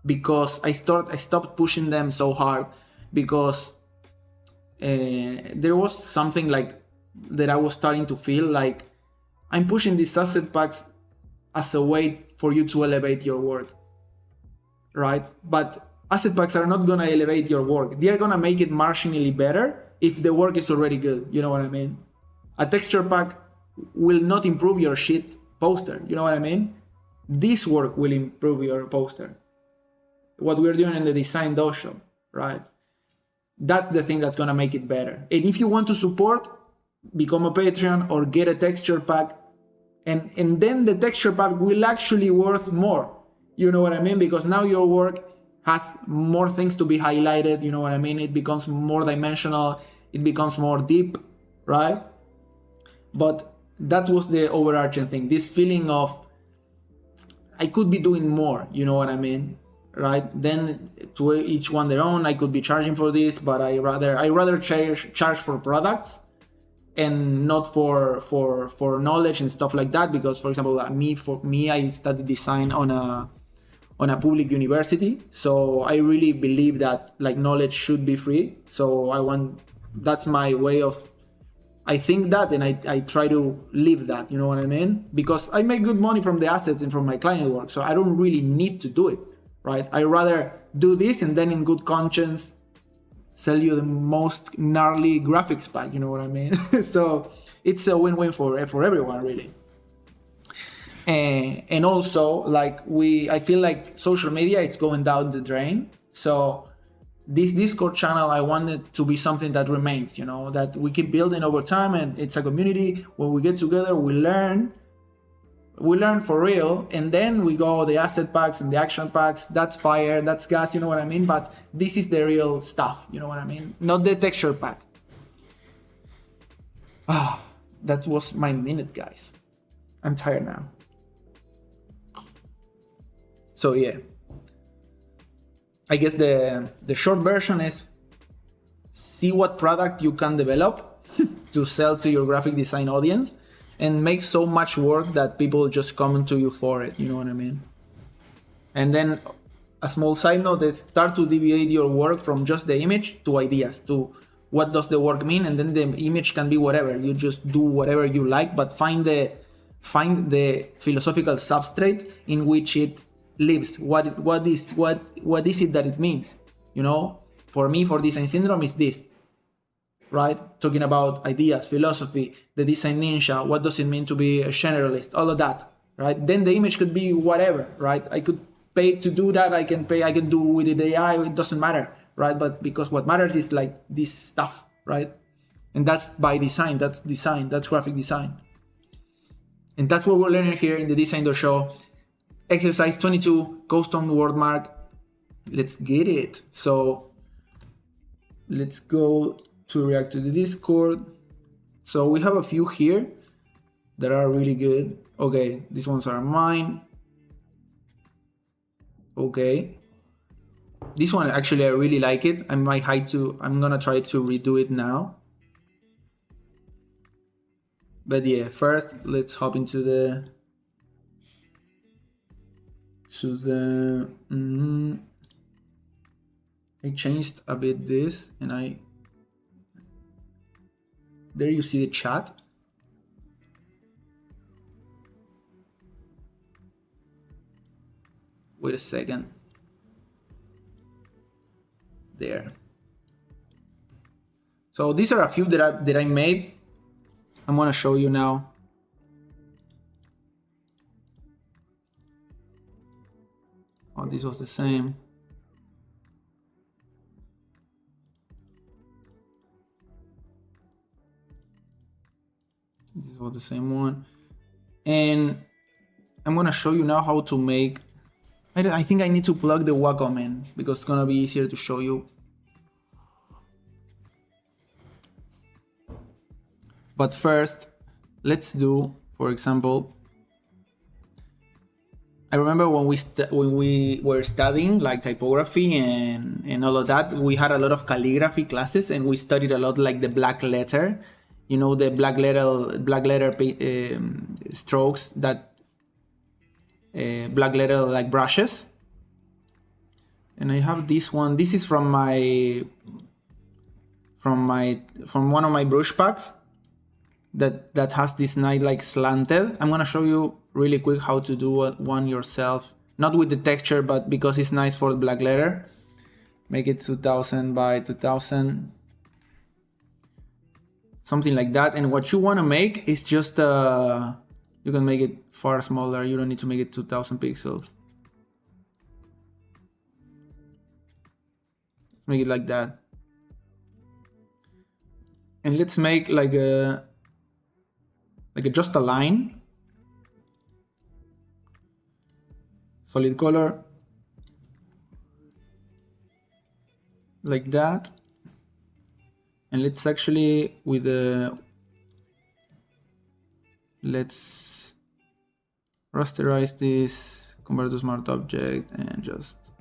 because I stopped pushing them so hard, because there was something like that I was starting to feel like I'm pushing these asset packs as a way for you to elevate your work, right? But asset packs are not gonna elevate your work. They are gonna make it marginally better if the work is already good, you know what I mean? A texture pack will not improve your shit poster, you know what I mean? This work will improve your poster. What we're doing in the Design Dojo, right? That's the thing that's gonna make it better. And if you want to support, become a Patreon or get a texture pack, and then the texture pack will actually worth more, you know what I mean? Because now your work has more things to be highlighted, you know what I mean? It becomes more dimensional, it becomes more deep, right? But that was the overarching thing, this feeling of I could be doing more, you know what I mean? Right? Then to each one their own, I could be charging for this, but I rather charge for products and not for knowledge and stuff like that. Because for example, for me, I studied design on a public university, so I really believe that like knowledge should be free. So that's my way of, I think that, and I try to live that, you know what I mean? Because I make good money from the assets and from my client work, so I don't really need to do it, right? I rather do this and then in good conscience sell you the most gnarly graphics pack, you know what I mean? So it's a win-win for everyone, really. And also, like I feel like social media is going down the drain. So this Discord channel, I want it to be something that remains, you know, that we keep building over time, and it's a community where we get together, we learn for real, and then we go the asset packs and the action packs. That's fire, that's gas, you know what I mean? But this is the real stuff, you know what I mean? Not the texture pack. That was my minute, guys. I'm tired now. So yeah, I guess the short version is see what product you can develop to sell to your graphic design audience, and make so much work that people just come to you for it, you know what I mean? And then a small side note is start to deviate your work from just the image to ideas, to what does the work mean, and then the image can be whatever. You just do whatever you like, but find the philosophical substrate in which it lives. What is it that it means? You know, for me, for Design Syndrome, is this. right? Talking about ideas, philosophy, the design ninja, what does it mean to be a generalist, all of that, right? Then the image could be whatever, right? I could pay to do that. I can do with the AI. It doesn't matter, right? But because what matters is like this stuff, right? And that's by design. That's design. That's graphic design. And that's what we're learning here in the Design Dojo. Exercise 22, custom Wordmark. Let's get it. So let's go to react to the Discord. So we have a few here that are really good. Okay, these ones are mine. Okay. This one actually I really like it. I'm gonna try to redo it now. But yeah, first let's hop into the I changed a bit this, and there you see the chat. Wait a second. There. So these are a few that I made. I'm gonna show you now. Oh, this was the same. This was the same one. And I'm gonna show you now how to make. I think I need to plug the Wacom in because it's gonna be easier to show you. But first, let's do, for example, I remember when we were studying like typography and all of that, we had a lot of calligraphy classes, and we studied a lot like the black letter, you know, the black letter strokes, that black letter like brushes. And I have this one. This is from one of my brush packs that has this nice like slanted. I'm gonna show you really quick how to do one yourself, not with the texture, but because it's nice for the black letter. Make it 2000 by 2000, something like that. And what you want to make is just you can make it far smaller. You don't need to make it 2000 pixels. Make it like that. And let's make like just a line. Solid color. Like that. And let's actually let's rasterize this, convert to smart object, and just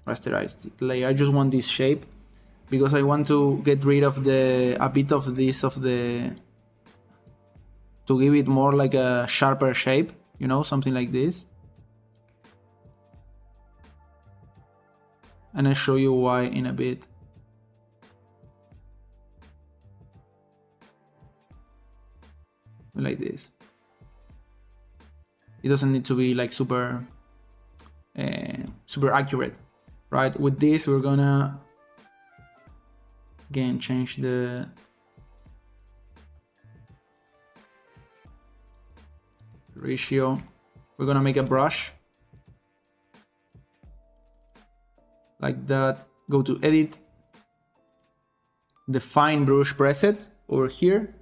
rasterize the layer. I just want this shape because I want to get rid of a bit of this to give it more like a sharper shape, you know, something like this. And I'll show you why in a bit. Like this. It doesn't need to be like super accurate, right? With this, we're gonna again change the ratio. We're gonna make a brush like that. Go to edit, define brush preset over here.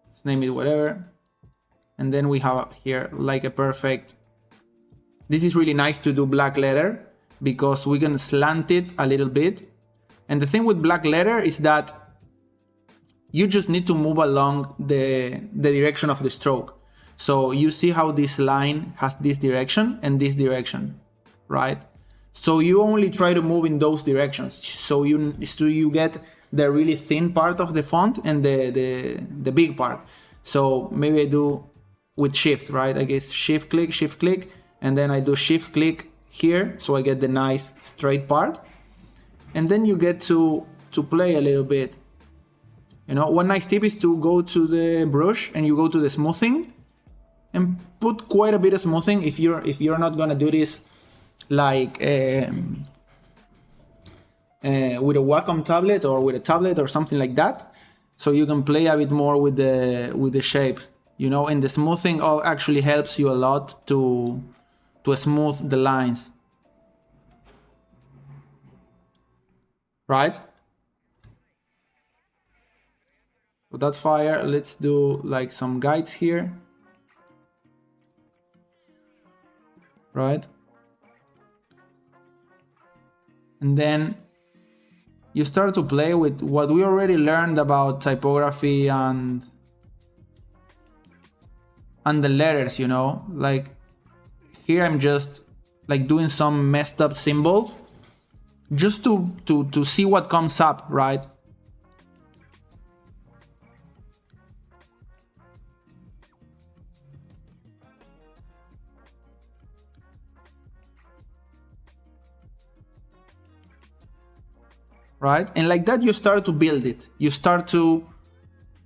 Let's name it whatever. And then we have here like a perfect. This is really nice to do black letter because we can slant it a little bit. And the thing with black letter is that you just need to move along the direction of the stroke. So you see how this line has this direction and this direction, right? So you only try to move in those directions. So you get the really thin part of the font and the big part. So maybe I do with shift, right? I guess shift click, and then I do shift click here, so I get the nice straight part. And then you get to play a little bit. You know, one nice tip is to go to the brush and you go to the smoothing and put quite a bit of smoothing if you're not gonna do this like with a Wacom tablet or with a tablet or something like that, so you can play a bit more with the shape, you know. And the smoothing actually helps you a lot to smooth the lines, right? So that's fire. Let's do like some guides here, right? And then you start to play with what we already learned about typography and the letters, you know. Like here I'm just like doing some messed up symbols just to see what comes up, right? Right? And like that you start to build it. You start to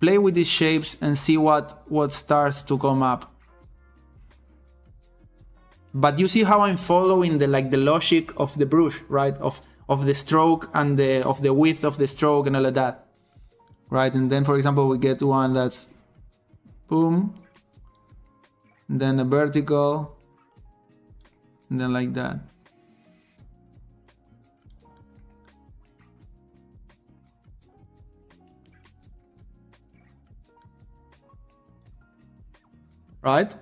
play with these shapes and see what starts to come up. But you see how I'm following the logic of the brush, right? Of the stroke and of the width of the stroke and all of that. Right? And then for example we get one that's boom, and then a vertical, and then like that. Right?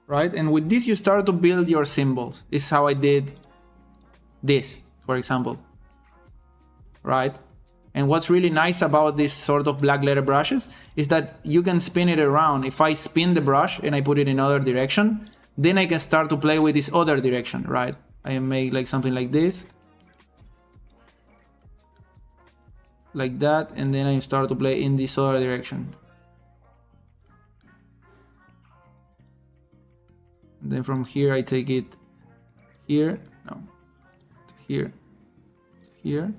Right? And with this you start to build your symbols. This is how I did this, for example. Right? And what's really nice about this sort of black letter brushes is that you can spin it around. If I spin the brush and I put it in other direction, then I can start to play with this other direction, right? I make like something like this, like that, and then I start to play in this other direction. And then from here I take it here, no, to here, to here.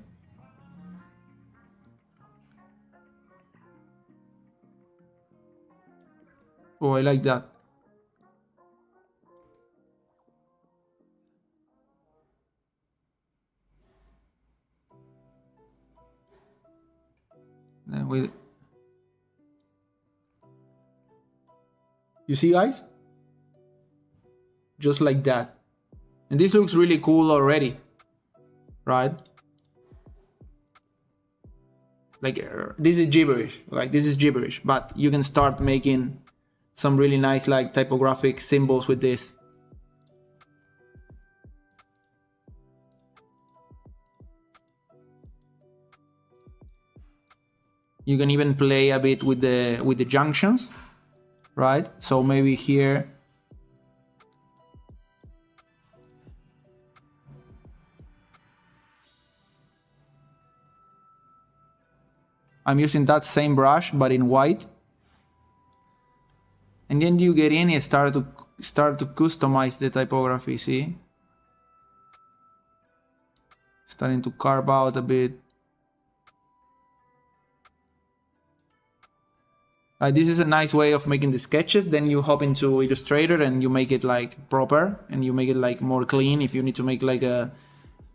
Oh, I like that. Then we, you see guys? Just like that. And this looks really cool already, right? Like this is gibberish, like this is gibberish, but you can start making some really nice like typographic symbols with this. You can even play a bit with the junctions, right? So maybe here I'm using that same brush but in white. And then you get in and start to customize the typography, see? Starting to carve out a bit. This is a nice way of making the sketches. Then you hop into Illustrator and you make it like proper and you make it like more clean if you need to make like a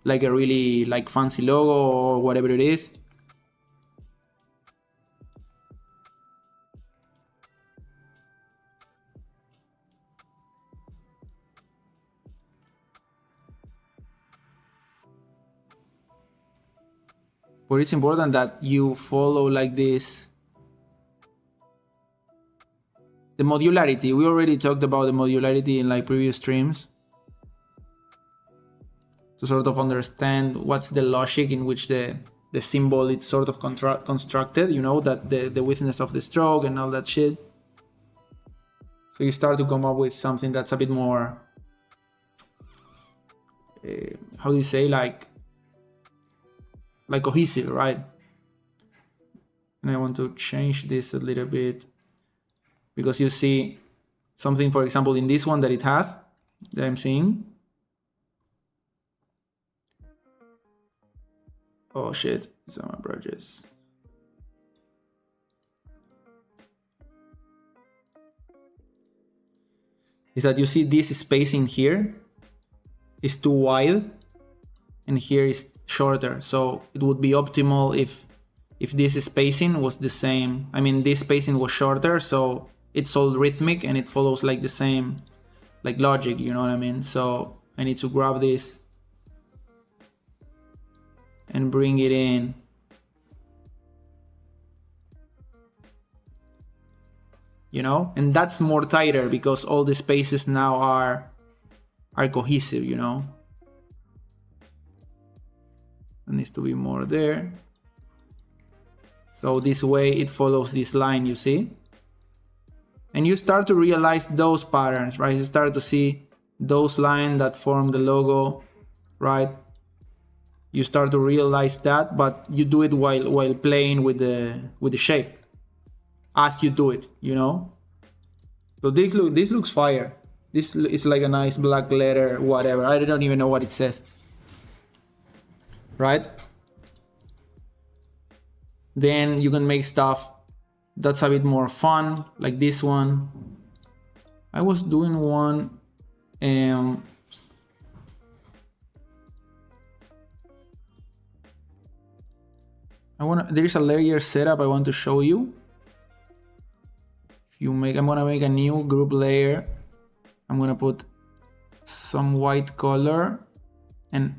really like fancy logo or whatever it is. But it's important that you follow like this. The modularity, we already talked about the modularity in like previous streams. To sort of understand what's the logic in which the symbol is sort of constructed, you know, that the widthness of the stroke and all that shit. So you start to come up with something that's a bit more, how do you say, like cohesive, right? And I want to change this a little bit because you see something, for example, in this one that it has that I'm seeing. Oh shit, some brushes. Is that you see this spacing here is too wide and here is shorter. So it would be optimal if this spacing was the same. I mean, this spacing was shorter, so it's all rhythmic and it follows like the same, like logic, you know what I mean? So I need to grab this and bring it in. You know, and that's more tighter because all the spaces now are cohesive, you know. There needs to be more there. So this way it follows this line, you see? And you start to realize those patterns, right? You start to see those lines that form the logo, right? You start to realize that, but you do it while playing with the shape as you do it, you know? So this looks fire. This is like a nice black letter, whatever. I don't even know what it says. Right? Then you can make stuff that's a bit more fun, like this one. I was doing one there's a layer setup I want to show you. I'm gonna make a new group layer. I'm gonna put some white color and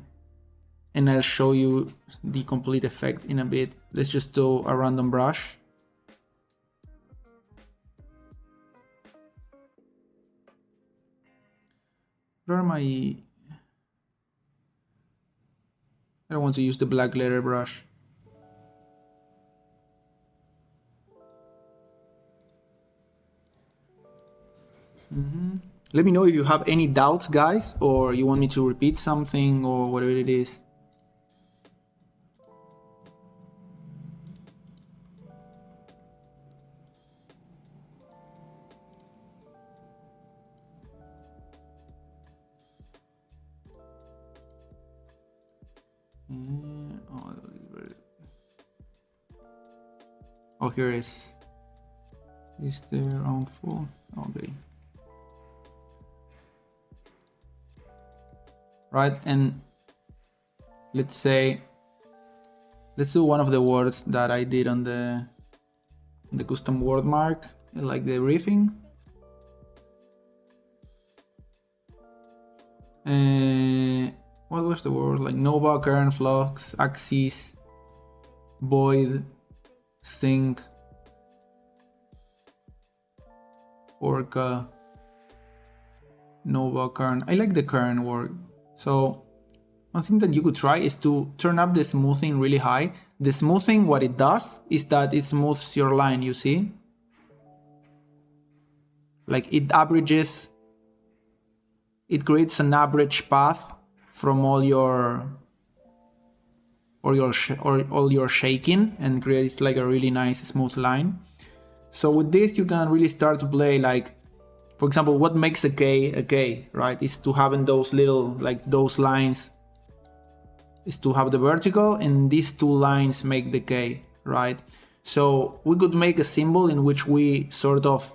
I'll show you the complete effect in a bit. Let's just do a random brush. Where are my... I don't want to use the black letter brush. Let me know if you have any doubts, guys, or you want me to repeat something or whatever it is. Oh, here it is. Is there on full? Okay. Right, and let's do one of the words that I did on the custom Wordmark, like the riffing. What was the word? Like Nova, Kern, Flux, Axis, Void, Sync, Orca, Nova, Kern. I like the Kern word. So one thing that you could try is to turn up the smoothing really high. The smoothing, what it does is that it smooths your line, you see? Like it averages, it creates an average path from all your shaking and creates like a really nice smooth line. So with this you can really start to play, like, for example, what makes a K, right, is to having those little, like those lines, is to have the vertical, and these two lines make the K, right? So we could make a symbol in which we sort of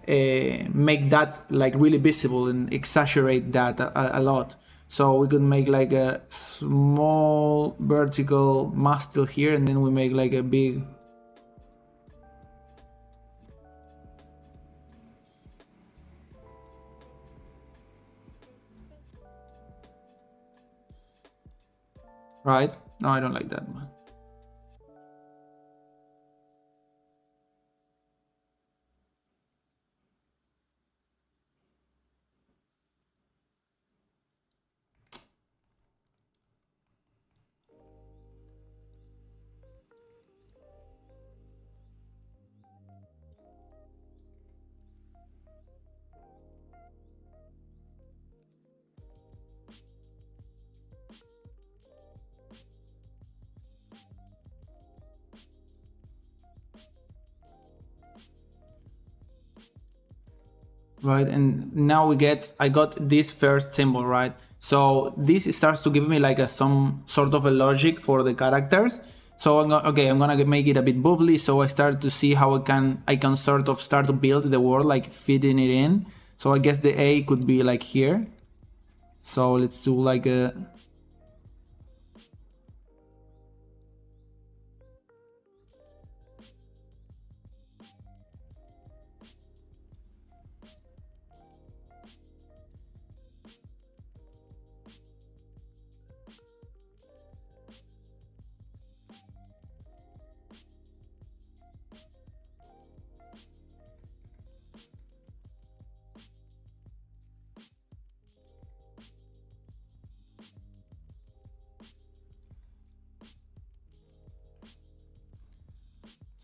make that like really visible and exaggerate that a lot. So we could make like a small vertical mastel here, and then we make like a big... Right? No, I don't like that one. right? And now I got this first symbol, right? So this starts to give me like some sort of a logic for the characters. So I'm gonna make it a bit bubbly. So I start to see how I can sort of start to build the word, like fitting it in. So I guess the A could be like here. So let's do like a,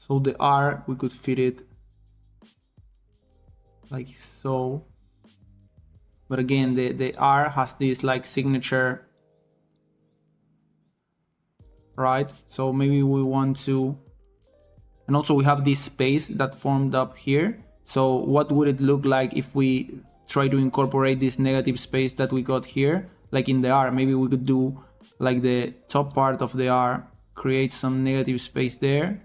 so the R, we could fit it like so. But again, the R has this like signature, right? So maybe we want to, and also we have this space that formed up here. So what would it look like if we try to incorporate this negative space that we got here, like in the R? Maybe we could do like the top part of the R, create some negative space there.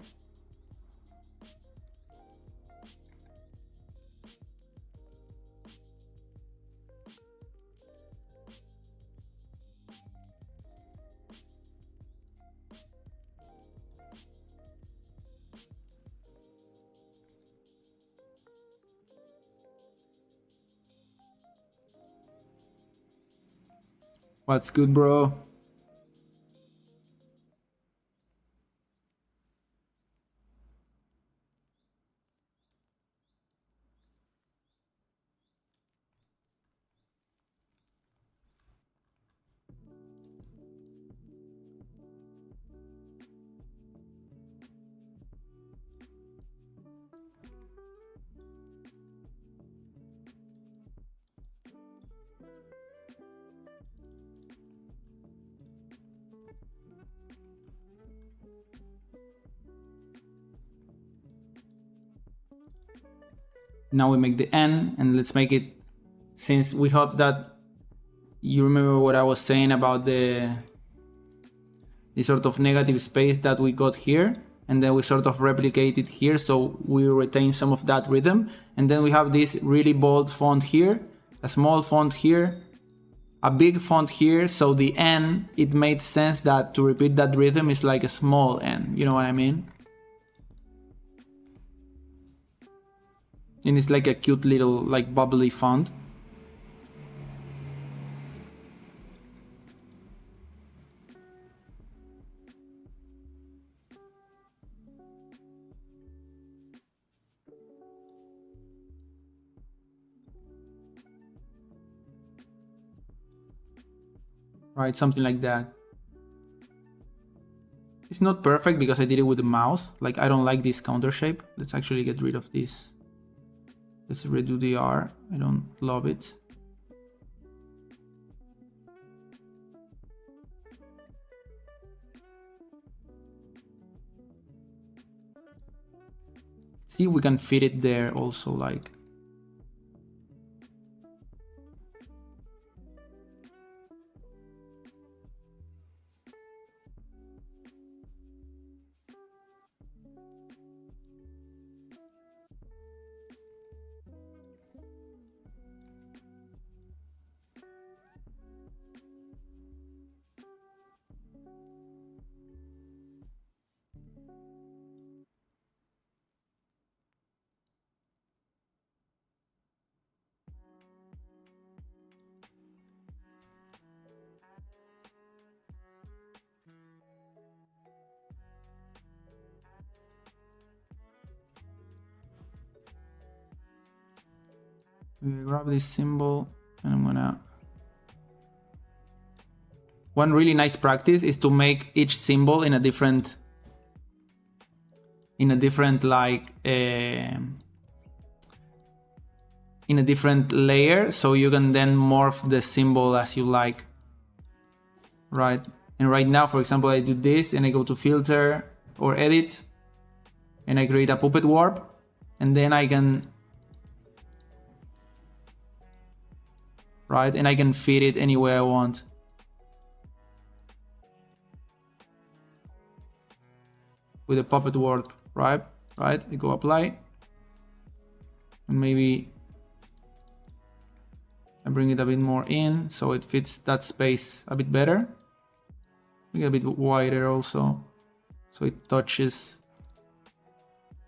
What's good, bro? Now we make the N, and let's make it, since we hope that you remember what I was saying about the sort of negative space that we got here, and then we sort of replicate it here, so we retain some of that rhythm. And then we have this really bold font here, a small font here, a big font here. So the N, it made sense that to repeat that rhythm is like a small N, you know what I mean? And it's like a cute little like bubbly font. Right, something like that. It's not perfect because I did it with the mouse. Like, I don't like this counter shape. Let's actually get rid of this. Let's redo the R. I don't love it. See if we can fit it there also, like. We grab this symbol and I'm gonna... One really nice practice is to make each symbol in a different like in a different layer, so you can then morph the symbol as you like, right? And right now, for example, I do this and I go to filter or edit and I create a puppet warp, and then I can right? And I can fit it anywhere I want. With a puppet word, right? I go apply. And maybe I bring it a bit more in so it fits that space a bit better. Make it a bit wider also, so it touches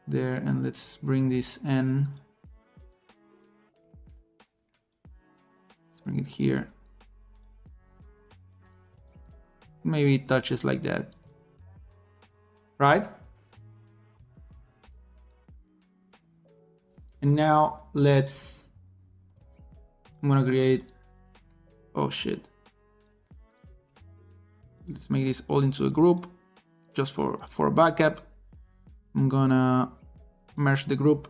there. And let's bring this in. Let's bring it here. Maybe it touches like that, right? And now I'm gonna create, oh shit. Let's make this all into a group just for a backup. I'm gonna merge the group.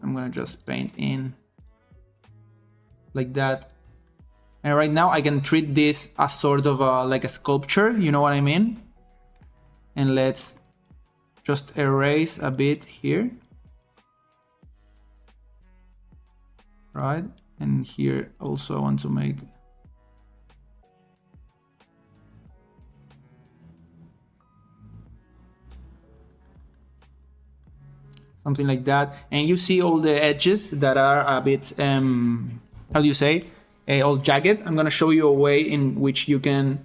I'm gonna just paint in like that. And right now I can treat this as sort of like a sculpture, you know what I mean? And let's just erase a bit here. Right? And here also I want to make something like that. And you see all the edges that are a bit, how do you say, all jagged. I'm gonna show you a way in which you can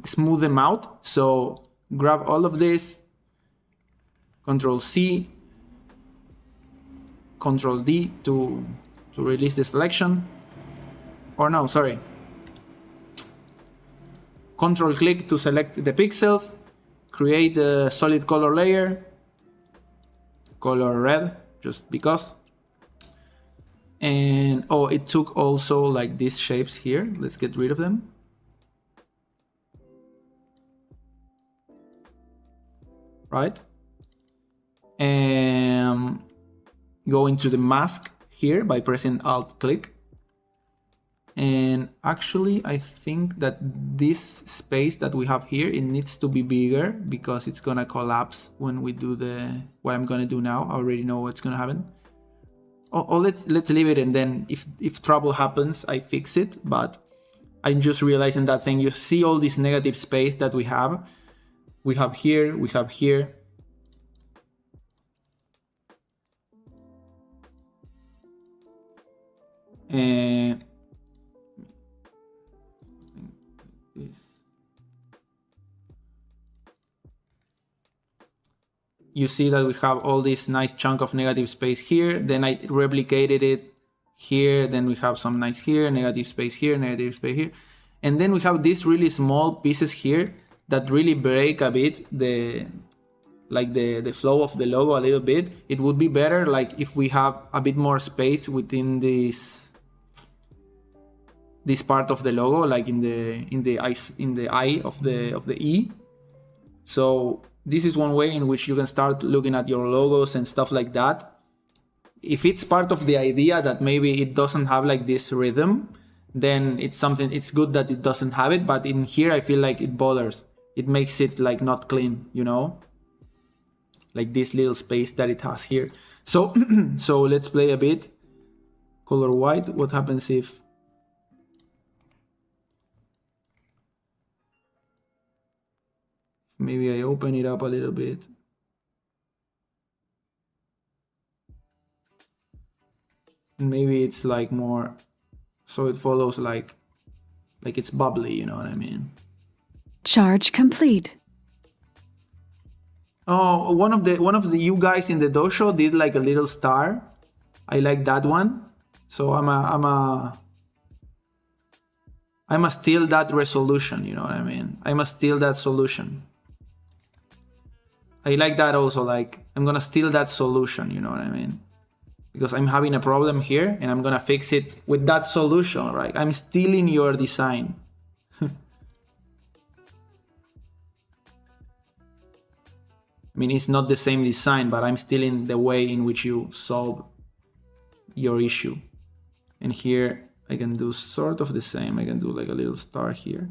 smooth them out. So grab all of this, Control C, Control D to release the selection. Or no, sorry. Control click to select the pixels, create a solid color layer, color red, just because. And oh, it took also like these shapes here. Let's get rid of them. Right? And go into the mask here by pressing Alt click. And actually, I think that this space that we have here, it needs to be bigger because it's gonna collapse when we do what I'm gonna do now. I already know what's gonna happen. Oh, let's leave it, and then if trouble happens, I fix it. But I'm just realizing that thing. You see all this negative space that we have. We have here, we have here. And you see that we have all this nice chunk of negative space here. Then I replicated it here. Then we have some nice here, negative space here, negative space here. And then we have these really small pieces here that really break a bit the flow of the logo a little bit. It would be better like if we have a bit more space within this part of the logo, like in the eye of the E. So this is one way in which you can start looking at your logos and stuff like that. If it's part of the idea that maybe it doesn't have like this rhythm, then it's good that it doesn't have it. But in here, I feel like it bothers. It makes it like not clean, you know? Like this little space that it has here. So, so let's play a bit. Color white. What happens if maybe I open it up a little bit? And maybe it's like more, so it follows like it's bubbly, you know what I mean? Charge complete. Oh, one of the you guys in the dojo did like a little star. I like that one. So I must steal that resolution, you know what I mean? I must steal that solution. I like that also, like I'm gonna steal that solution, you know what I mean? Because I'm having a problem here and I'm gonna fix it with that solution, right? I'm stealing your design. I mean, it's not the same design, but I'm stealing the way in which you solve your issue. And here I can do sort of the same. I can do like a little star here.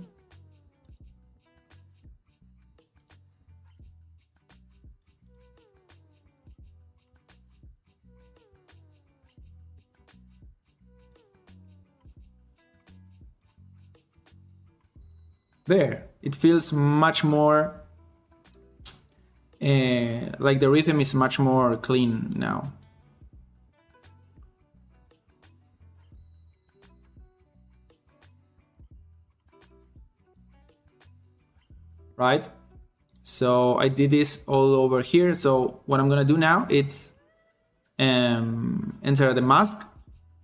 There, it feels much more like the rhythm is much more clean now. Right? So I did this all over here. So what I'm gonna do now is enter the mask,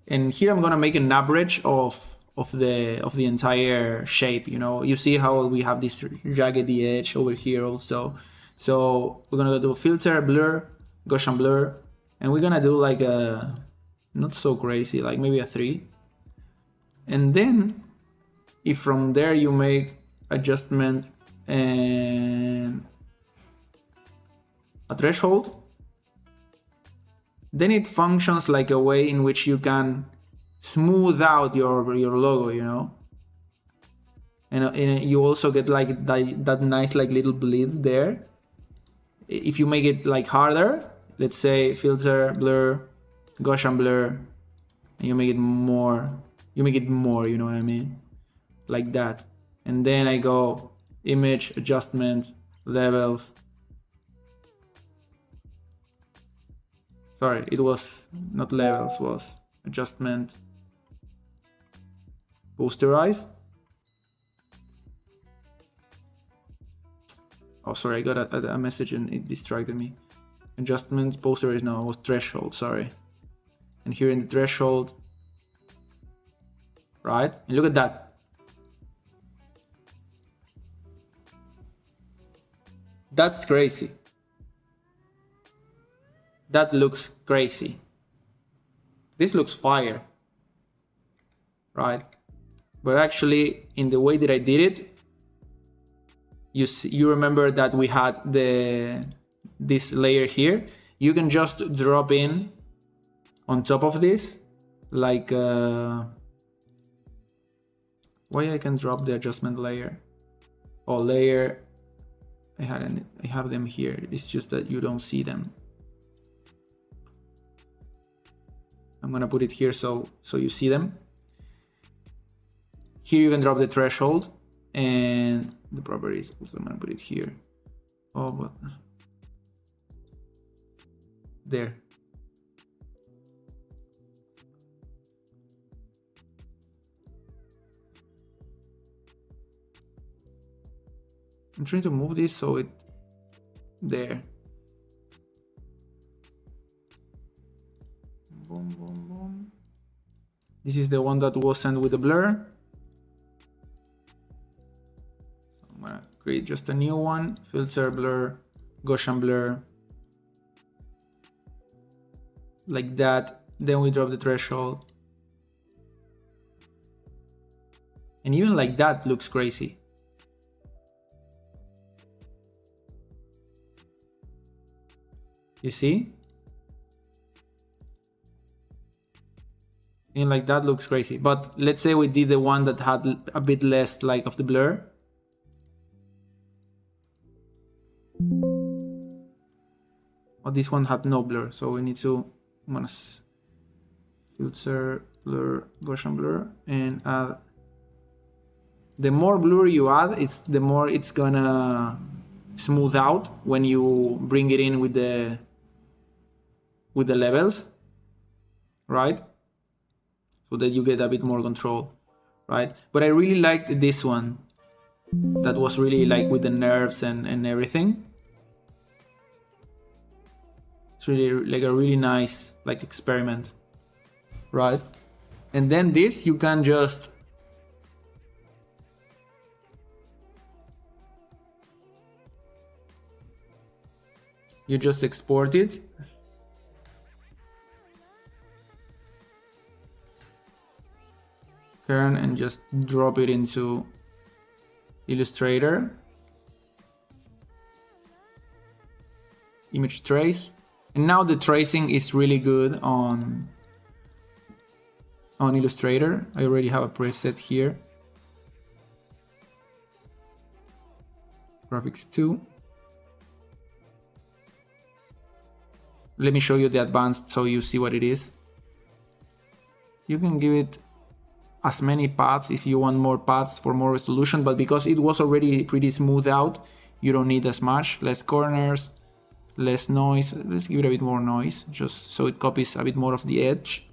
and here I'm gonna make an average of the entire shape. You know, you see how we have this jaggedy edge over here also. So we're gonna do filter, blur, Gaussian blur, and we're gonna do like a not so crazy, like maybe a 3. And then if from there you make adjustment and a threshold, then it functions like a way in which you can smooth out your logo, you know. And you also get like that nice like little bleed there. If you make it like harder, let's say filter, blur, Gaussian blur, and you make it more, you know what I mean? Like that. And then I go image, adjustment, levels. Sorry, it was not levels, was adjustment, posterize. Oh, sorry, I got a message and it distracted me. Adjustment, posterize, no, it was threshold, sorry. And here in the threshold, right? And look at that. That's crazy. That looks crazy. This looks fire, right? But actually, in the way that I did it, you remember that we had this layer here. You can just drop in on top of this, like why I can drop the adjustment layer? Oh, layer. I have them here. It's just that you don't see them. I'm gonna put it here so you see them. Here you can drop the threshold and the properties. Also, I'm gonna put it here. Oh, but there. I'm trying to move this so it there. Boom, boom, boom. This is the one that was sent with the blur. I'm gonna create just a new one. Filter, blur, Gaussian blur. Like that. Then we drop the threshold. And even like that looks crazy. You see? And like that looks crazy. But let's say we did the one that had a bit less like of the blur. Oh, this one had no blur, so we need to filter, blur, Gaussian blur, and add. The more blur you add, the more it's gonna smooth out when you bring it in with the levels, right? So that you get a bit more control, right? But I really liked this one. That was really like with the nerves and everything. It's really like a really nice like experiment, right? And then this you can just export it. Kern and just drop it into Illustrator. Image trace. And now the tracing is really good on Illustrator. I already have a preset here. Graphics 2. Let me show you the advanced so you see what it is. You can give it as many paths if you want more paths for more resolution, but because it was already pretty smooth out, you don't need as much. Less corners, less noise. Let's give it a bit more noise, just so it copies a bit more of the edge.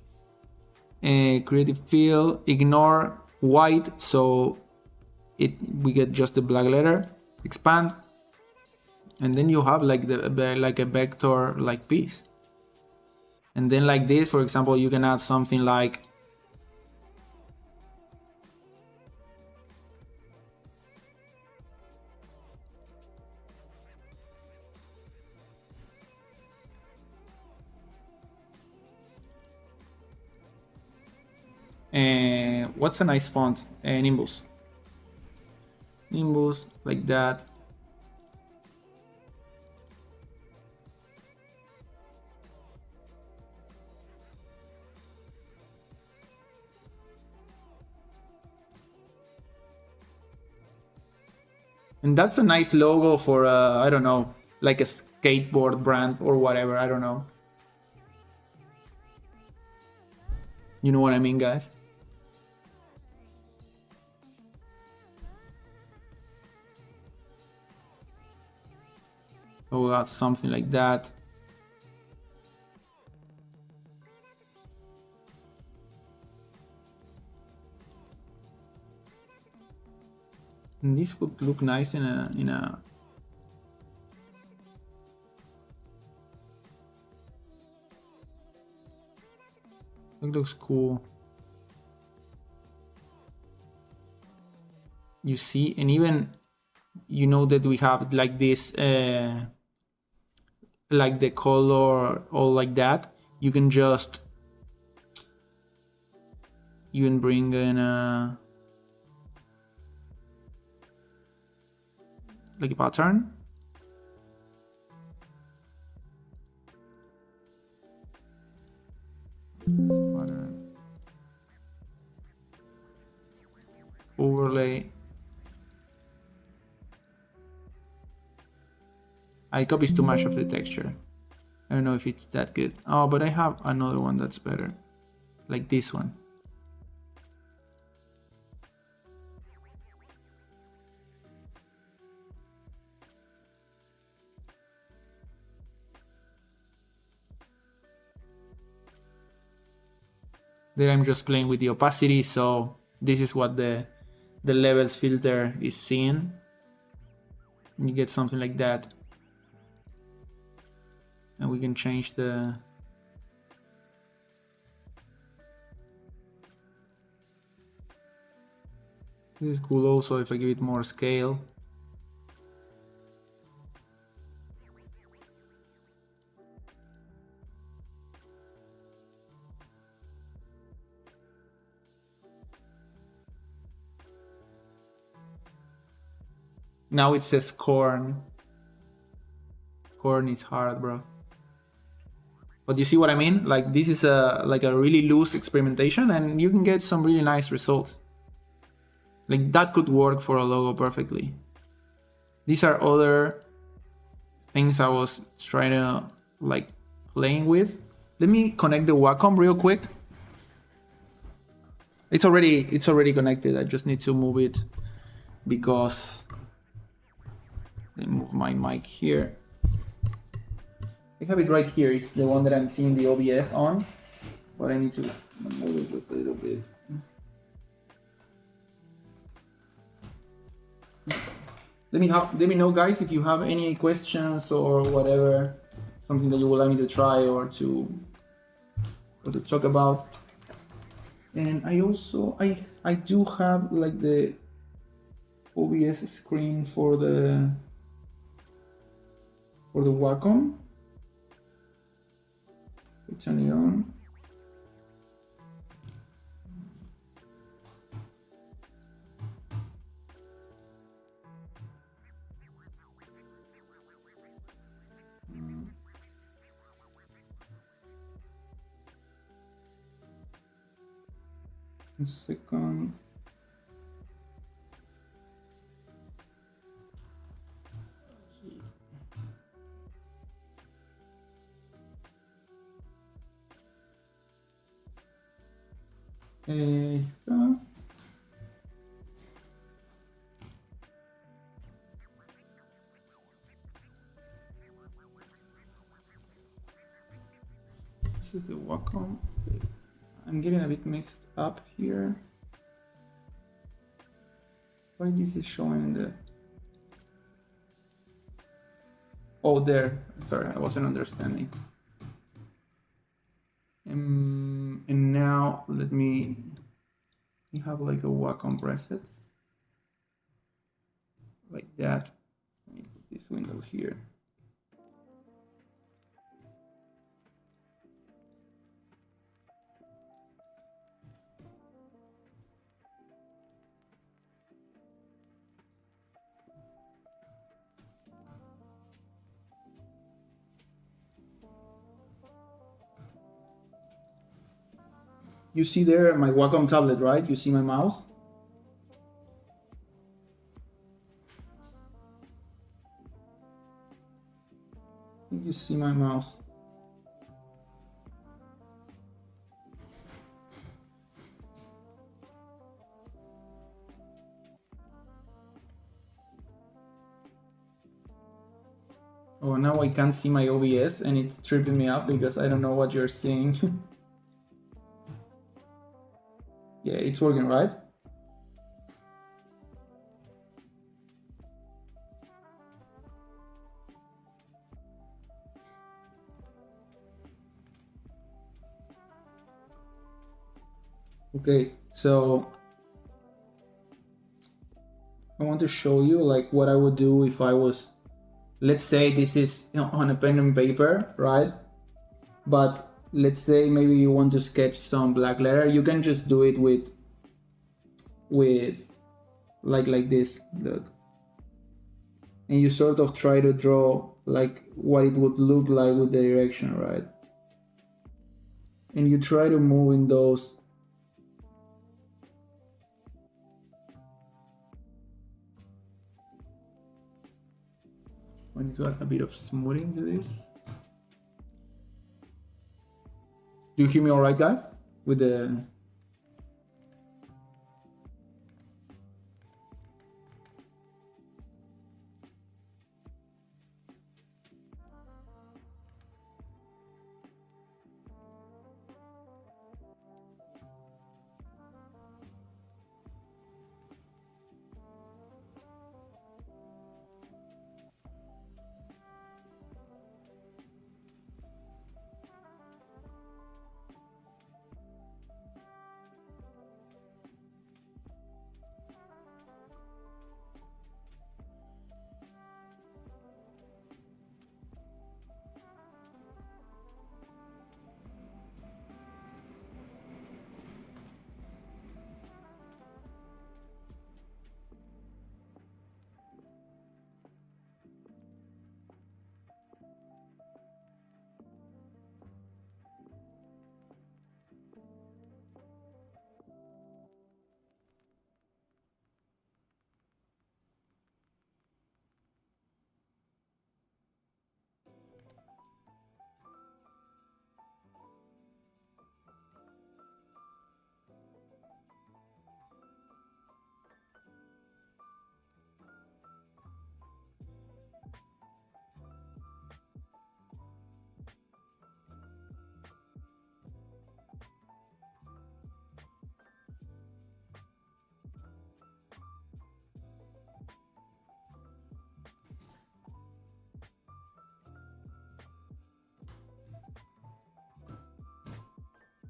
Creative fill, ignore white, so we get just the black letter. Expand, and then you have like a vector like piece. And then like this, for example, you can add something like what's a nice font? Nimbus. Nimbus, like that. And that's a nice logo for, I don't know, like a skateboard brand or whatever, I don't know. You know what I mean, guys? So we got something like that. And this would look nice in a it looks cool. You see, and even you know that we have like this like the color all like that. You can just even bring in like a pattern. Overlay. I copies too much of the texture. I don't know if it's that good. Oh, but I have another one that's better. Like this one. There I'm just playing with the opacity, so this is what the levels filter is seeing. You get something like that. And we can change the this is cool also if I give it more scale. Now it says corn. Corn is hard, bro. But you see what I mean? Like this is like a really loose experimentation and you can get some really nice results. Like that could work for a logo perfectly. These are other things I was trying to like playing with. Let me connect the Wacom real quick. It's already connected. I just need to move it because let me move my mic here. I have it right here. It's the one that I'm seeing the OBS on, but I need to move it just a little bit. Let me know, guys, if you have any questions or whatever, something that you would like me to try or to talk about. And I also I do have like the OBS screen for the Wacom. Turn it on. A second. Ahí está. is the Wacom. I'm getting a bit mixed up here. Why this is showing the... Oh, there. Sorry, I wasn't understanding. And now let me have like a Wacom preset. Like that. Let me put this window here. You see there my Wacom tablet, right? You see my mouse? I think you see my mouse. Oh, now I can't see my OBS and it's tripping me up because I don't know what you're seeing. Yeah, it's working, right? Okay, so I want to show you like what I would do if I was, let's say this is on a pen and paper, right? But let's say maybe you want to sketch some black letter. You can just do it with like this, look. And you sort of try to draw like what it would look like with the direction, right? And you try to move in those. I need to add a bit of smoothing to this. Do you hear me all right, guys? With the...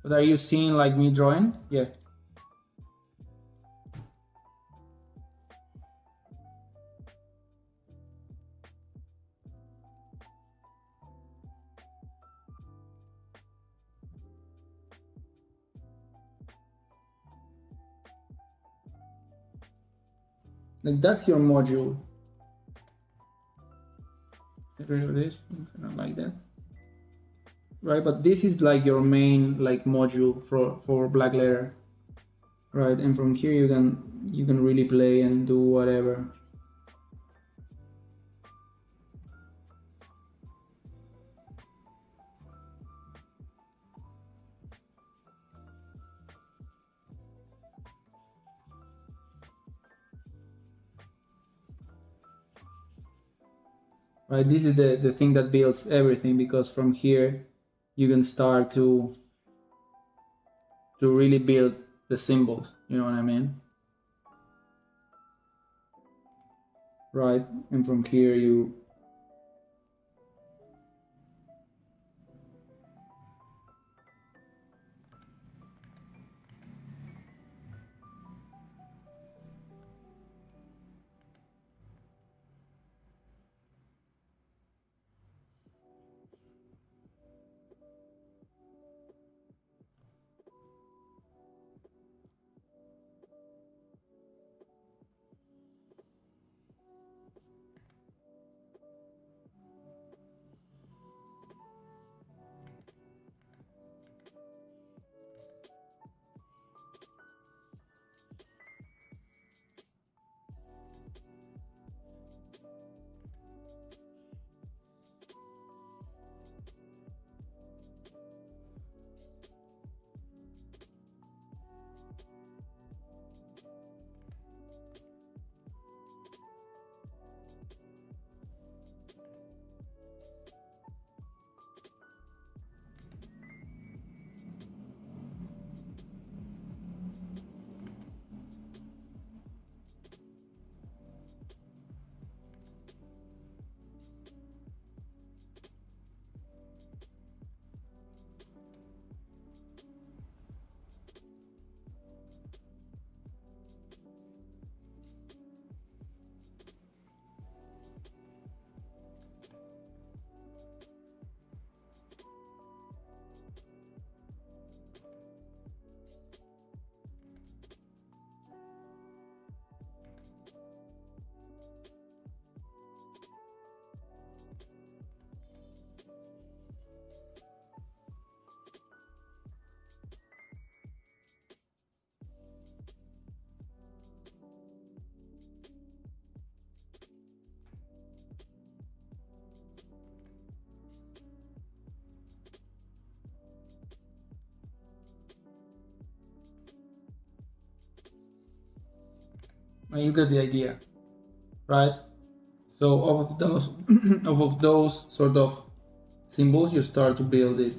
But are you seeing like me drawing? Yeah. Like that's your module. Get rid of this. I don't like that. Right, but this is like your main like module for black letter. Right, and from here you can really play and do whatever. Right, this is the thing that builds everything, because from here you can start to really build the symbols, you know what I mean? Right, and from here you get the idea, right? So off of those off of those sort of symbols you start to build it.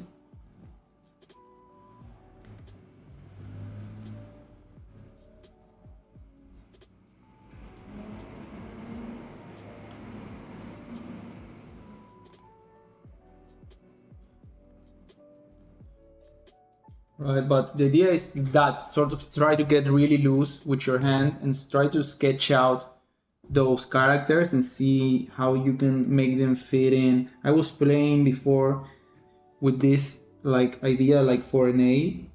Right, but the idea is that sort of try to get really loose with your hand and try to sketch out those characters and see how you can make them fit in. I was playing before with this like idea like for an A,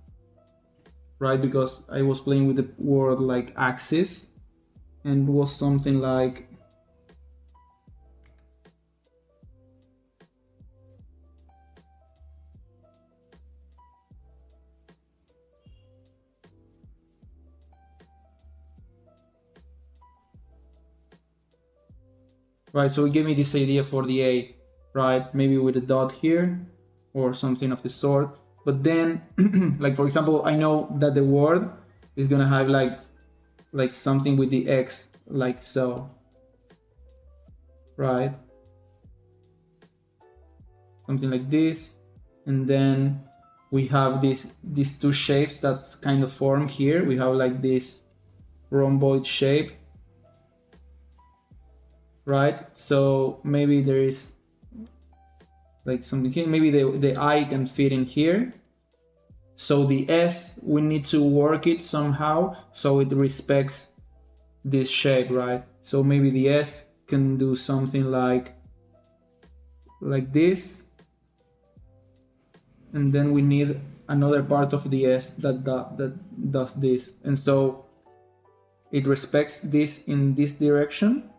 right? Because I was playing with the word like axis and it was something like right, so it gave me this idea for the A, right? Maybe with a dot here or something of the sort. But then, like for example, I know that the word is gonna have like something with the X, like so, right? Something like this. And then we have these two shapes that's kind of formed here. We have like this rhomboid shape, right? So maybe there is like something here. Maybe the I can fit in here. So the S, we need to work it somehow so it respects this shape, right? So maybe the S can do something like this. And then we need another part of the S that does this. And so it respects this in this direction,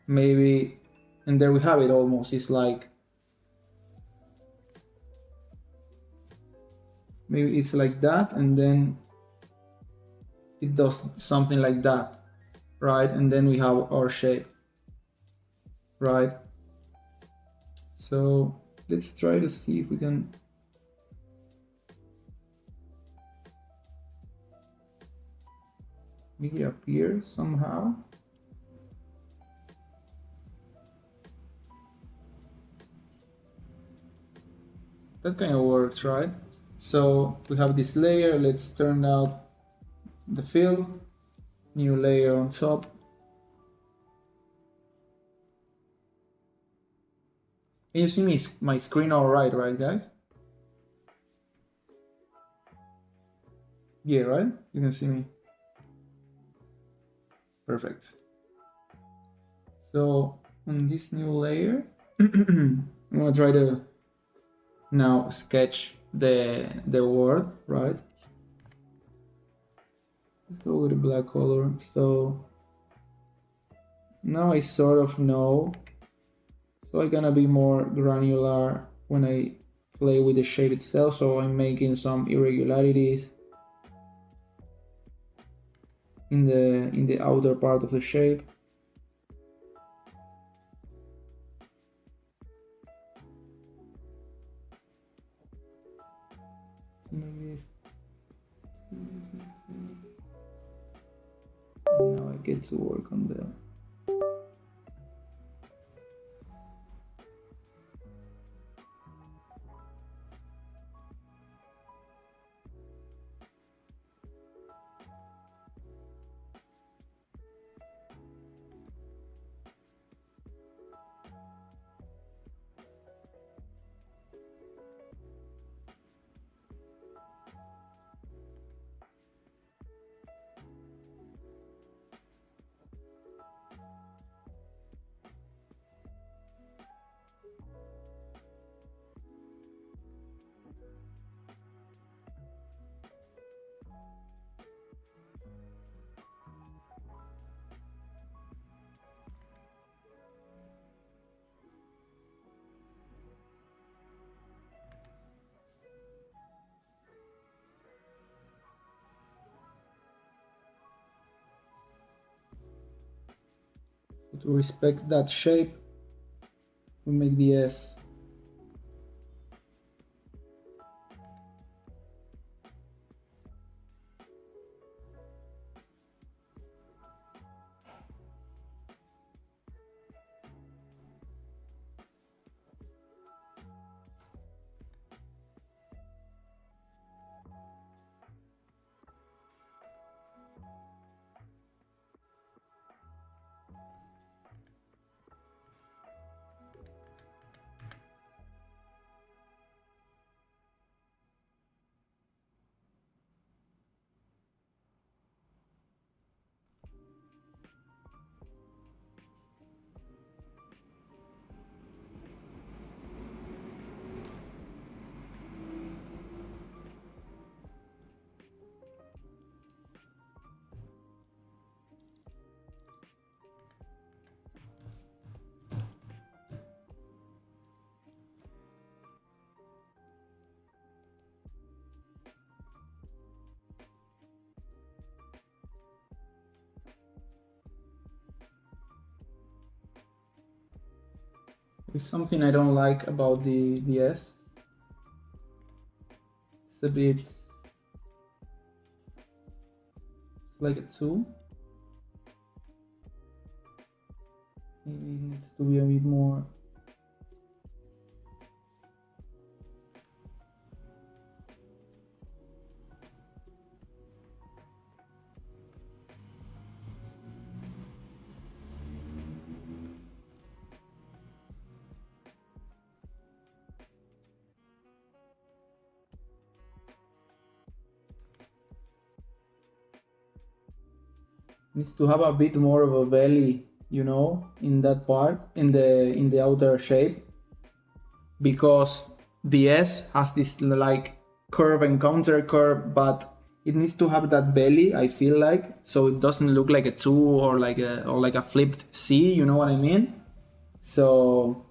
maybe, and there we have it almost. It's like, maybe it's like that, and then it does something like that, right? And then we have our shape, right? So let's try to see if we can make it appear somehow. That kind of works, right? So we have this layer. Let's turn out the fill. New layer on top. Can you see my screen all right, guys? Yeah, right? You can see me. Perfect. So on this new layer, I'm gonna try to now sketch the word, right? Go with a black color. So now I sort of know. So I'm gonna be more granular when I play with the shape itself. So I'm making some irregularities in the outer part of the shape. Maybe now I get to work on the to respect that shape, we make the S. There's something I don't like about the S. It's a bit like a 2. Maybe it needs to be a bit more. Needs to have a bit more of a belly, you know, in that part, in the outer shape, because the S has this like curve and counter curve, but it needs to have that belly, I feel like, so it doesn't look like a 2 or like a flipped C, you know what I mean? So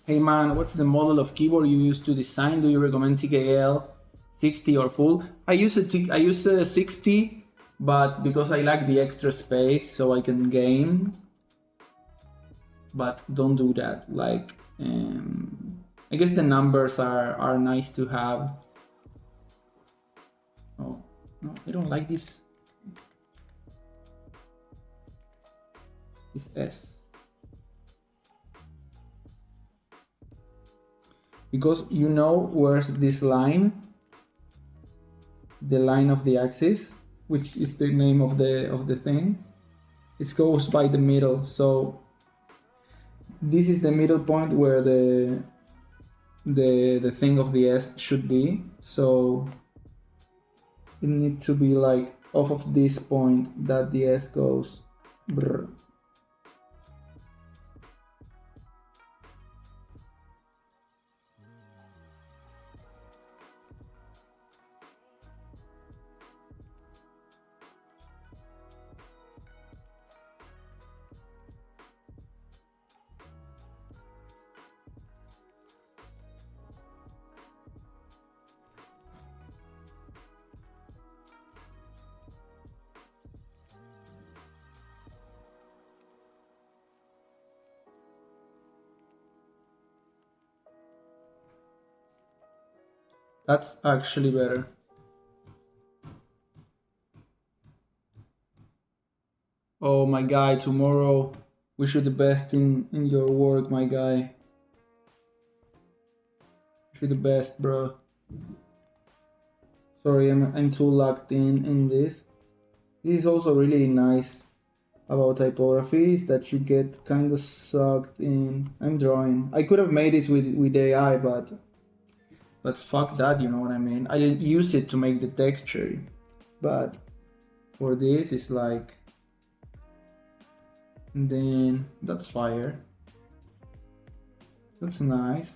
Hey man, what's the model of keyboard you use to design? Do you recommend TKL 60 or full? I use a 60, but because I like the extra space so I can game. But don't do that. Like, I guess the numbers are nice to have. Oh no, I don't like this. This S. Because you know where's this line, the line of the axis, which is the name of the thing. It goes by the middle, so this is the middle point where the thing of the S should be. So it needs to be like off of this point that the S goes. Brr. That's actually better. Oh my guy, tomorrow wish you the best in your work, my guy. Wish you the best, bro. Sorry, I'm too locked in this. This is also really nice about typography, is that you get kind of sucked in. I'm drawing. I could have made it with AI, but fuck that, you know what I mean? I use it to make the texture, but for this it's like, and then that's fire. That's nice.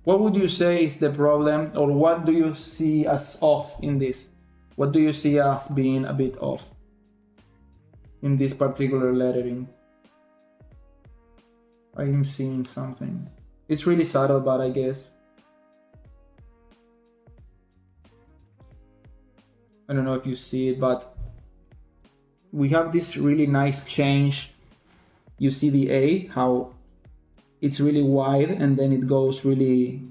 What would you say is the problem, or what do you see as off in this? What do you see as being a bit off in this particular lettering? I'm seeing something. It's really subtle, but I guess I don't know if you see it, but we have this really nice change. You see the A, how it's really wide and then it goes really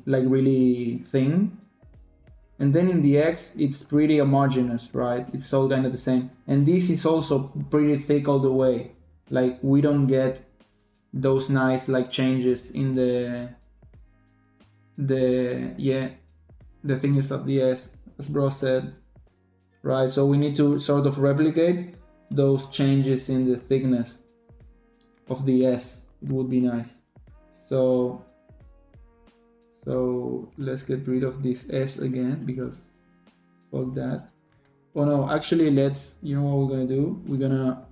thin. And then in the X, it's pretty homogeneous, right? It's all kind of the same. And this is also pretty thick all the way. Like, we don't get those nice like changes in the things of the S, as bro said, right? So we need to sort of replicate those changes in the thickness of the S. It would be nice. So let's get rid of this S again, because fuck that. Oh no, actually let's, you know what we're gonna do? We're gonna,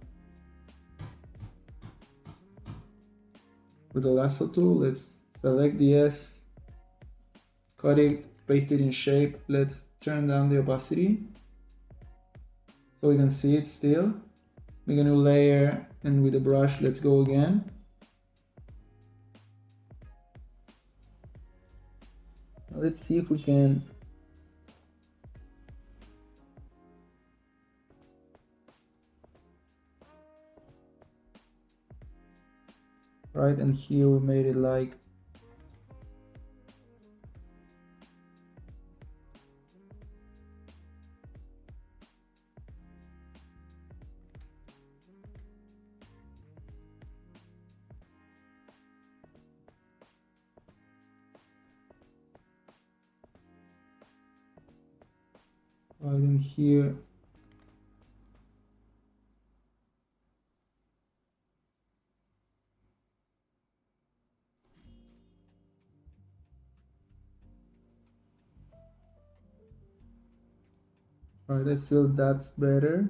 with the lasso tool, let's select the S, cut it, paste it in shape. Let's turn down the opacity so we can see it still. Make a new layer, and with the brush, let's go again. Let's see if we can right, and here we made it like right in here. Right, I feel that's better.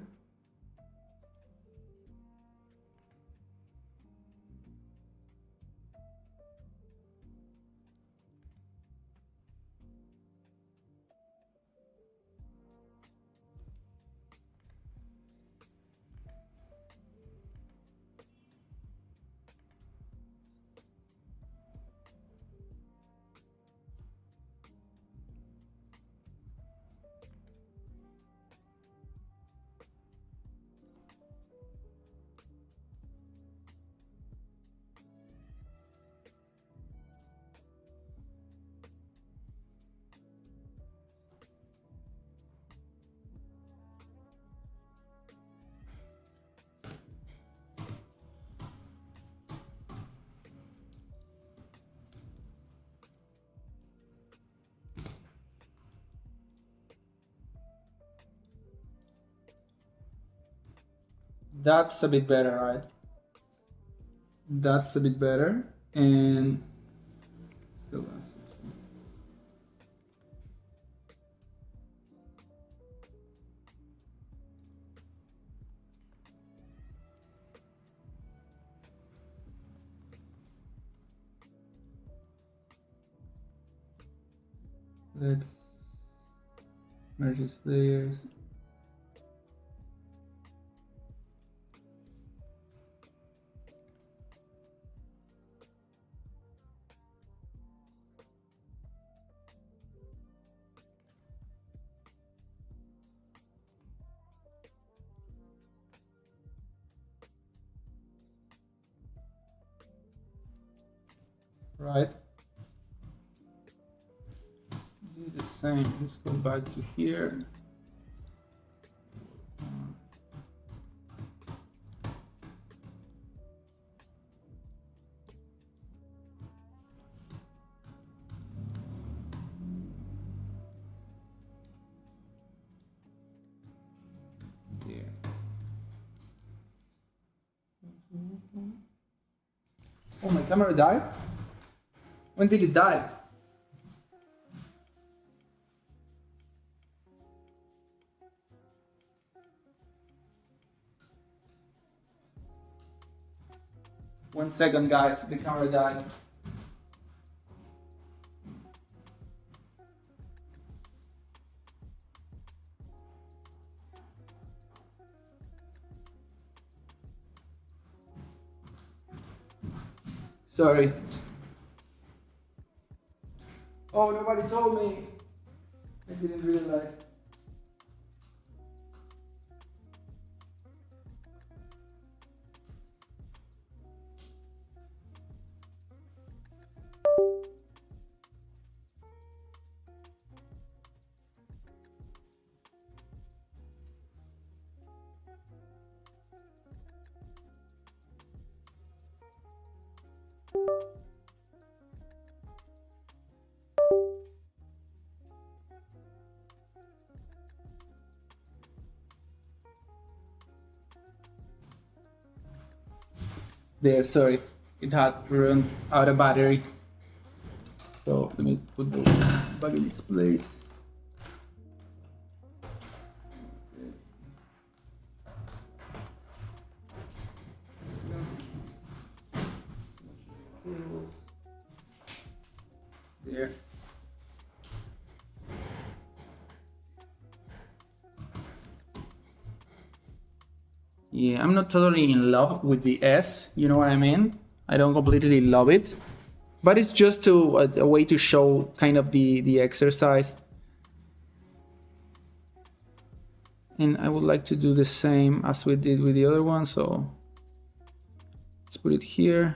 That's a bit better, right? That's a bit better. And let's merge these layers. Right. This is the same. Let's go back to here. There. Oh, my camera died? When did it die? One second, guys. The camera died. Sorry. Oh, nobody told me. I didn't realize. There, sorry. It had run out of battery. So let me put those back in its place. There. Yeah, I'm not totally in love with the S, you know what I mean? I don't completely love it, but it's just a way to show kind of the exercise. And I would like to do the same as we did with the other one, so let's put it here.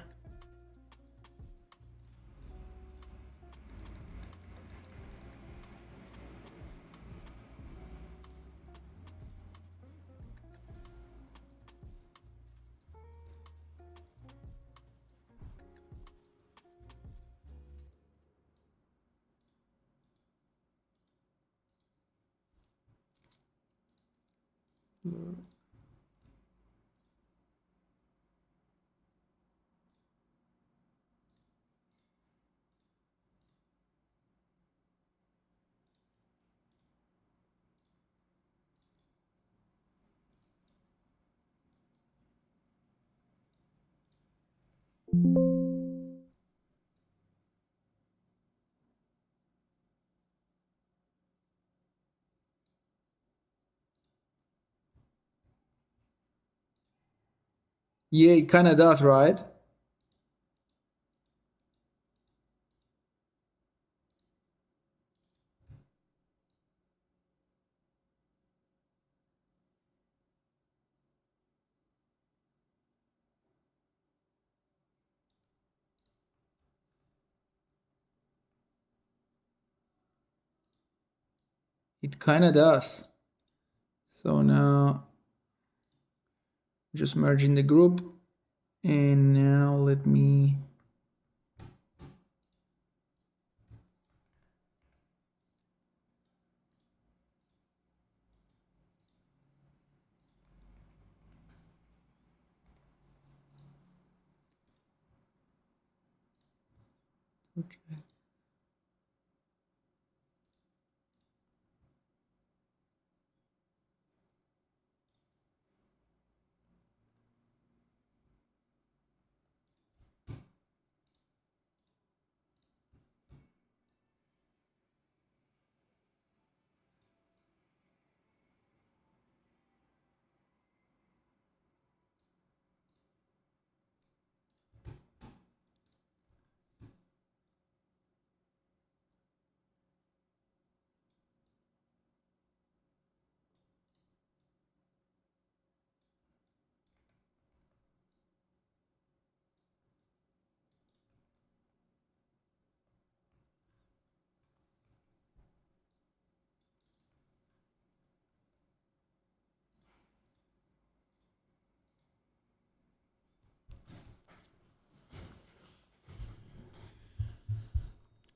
Yeah, it kind of does, right? It kind of does. So now just merging the group, and now let me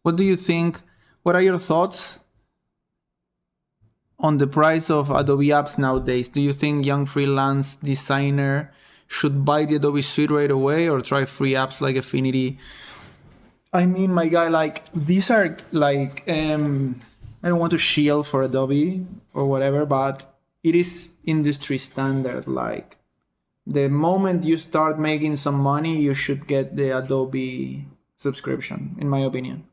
What do you think? What are your thoughts on the price of Adobe apps nowadays? Do you think young freelance designer should buy the Adobe Suite right away or try free apps like Affinity? I mean, my guy, like, these are like, I don't want to shield for Adobe or whatever, but it is industry standard. Like, the moment you start making some money, you should get the Adobe subscription, in my opinion.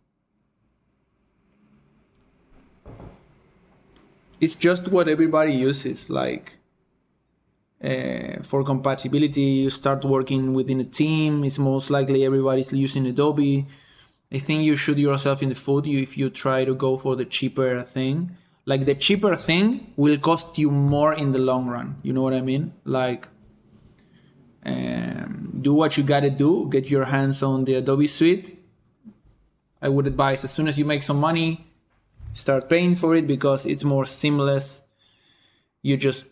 It's just what everybody uses. Like, for compatibility, you start working within a team. It's most likely everybody's using Adobe. I think you shoot yourself in the foot if you try to go for the cheaper thing. Like, the cheaper thing will cost you more in the long run. You know what I mean? Like, do what you gotta do. Get your hands on the Adobe Suite. I would advise, as soon as you make some money, start paying for it, because it's more seamless. You just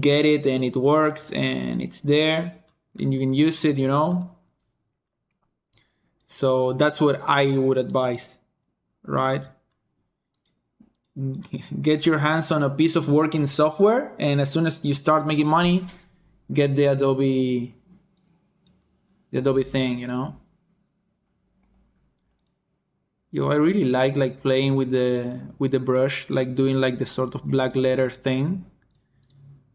get it and it works and it's there and you can use it, you know? So that's what I would advise, right? Get your hands on a piece of working software, and as soon as you start making money, get the Adobe thing, you know? Yo, I really like playing with the brush, like doing like the sort of black letter thing.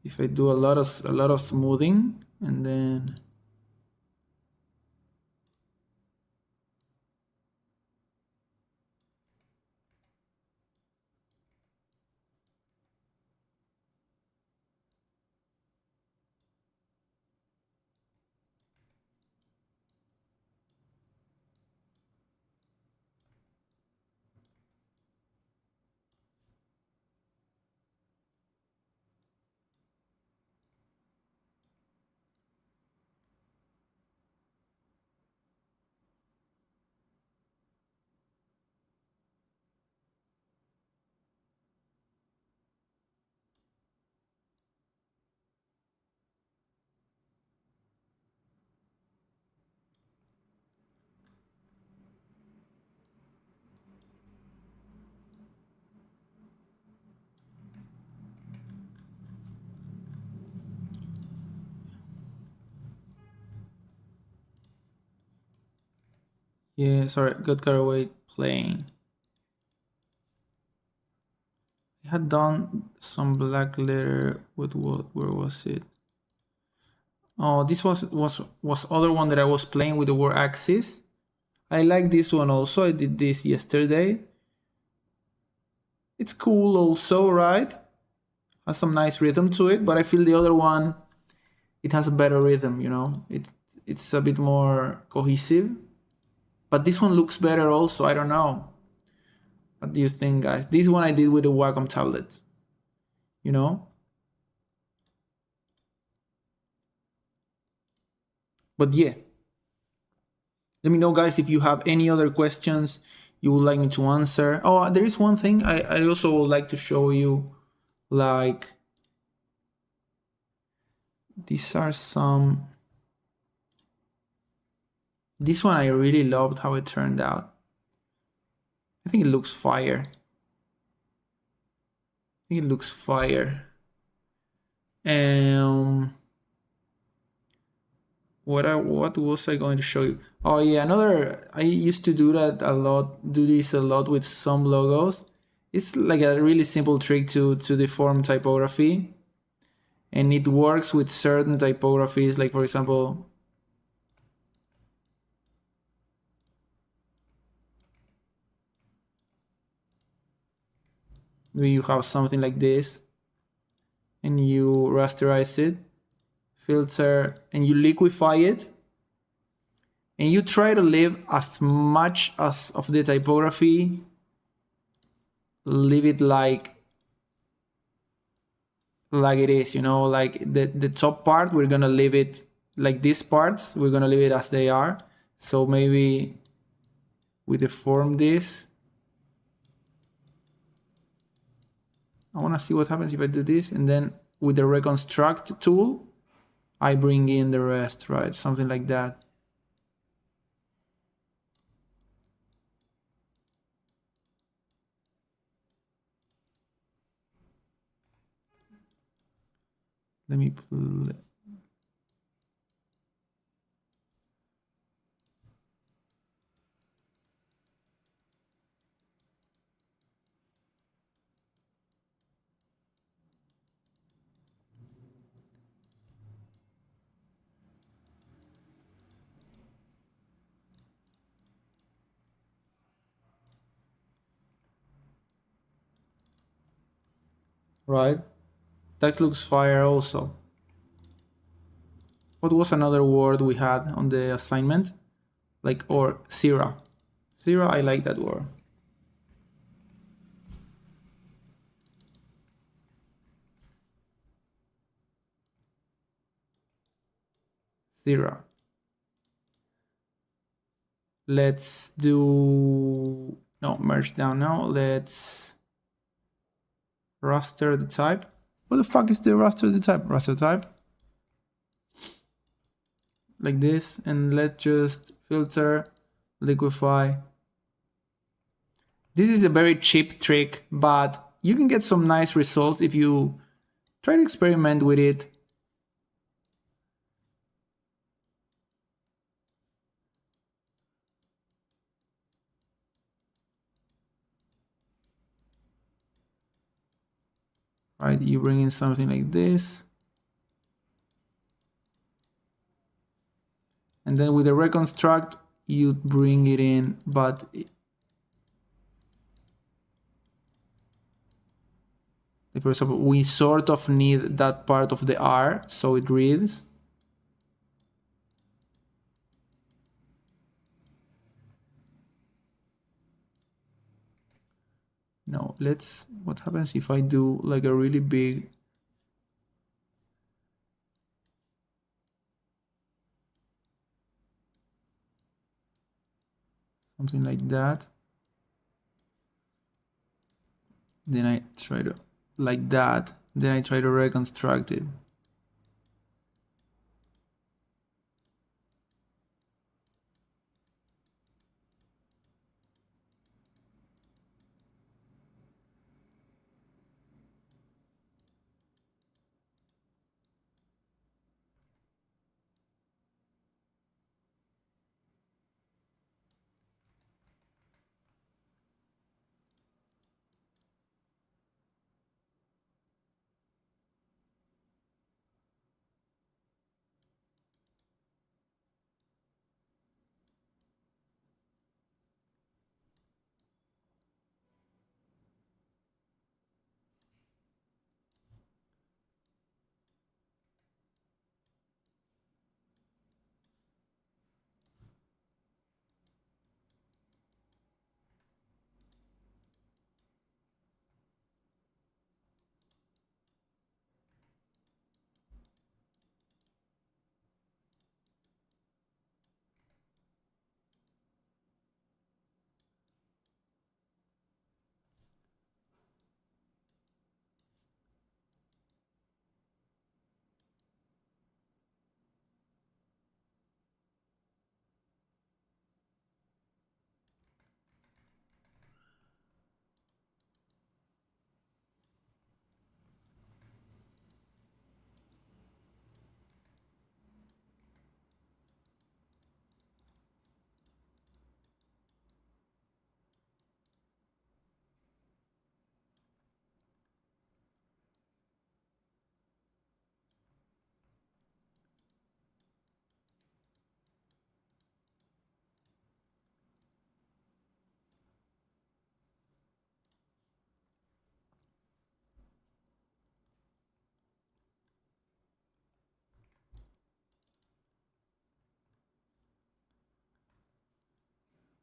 If I do a lot of smoothing, and then yeah, sorry, got carried away playing. I had done some black letter with what? Where was it? Oh, this was other one that I was playing with the word axis. I like this one also. I did this yesterday. It's cool also, right? Has some nice rhythm to it, but I feel the other one, it has a better rhythm, you know? It's a bit more cohesive. But this one looks better also. I don't know. What do you think, guys? This one I did with a Wacom tablet, you know? But yeah, let me know, guys, if you have any other questions you would like me to answer. Oh, there is one thing I also would like to show you. Like, these are some... This one I really loved how it turned out. I think it looks fire. I think it looks fire. One what was I going to show you? Oh yeah, I used to do this a lot with some logos. It's like a really simple trick to deform typography, and it works with certain typographies, like for example, maybe you have something like this and you rasterize it, filter, and you liquefy it, and you try to leave as much as of the typography, leave it like it is, like the top part, we're gonna leave it like these parts, we're gonna leave it as they are. So maybe we deform this. I want to see what happens if I do this, and then with the reconstruct tool, I bring in the rest, right? Something like that. Let me play. Right? That looks fire also. What was another word we had on the assignment? Like, or Sira. Sira, I like that word. Sira. Let's do, no, merge down now. Let's raster the type. What the fuck is the raster the type? Raster type. Like this, and let's just filter, liquefy. This is a very cheap trick, but you can get some nice results if you try to experiment with it. Right, you bring in something like this. And then with the reconstruct, you bring it in, but for example, we sort of need that part of the R, so it reads. No, what happens if I do like a really big, something like that. Then I try to, like that, then I try to reconstruct it.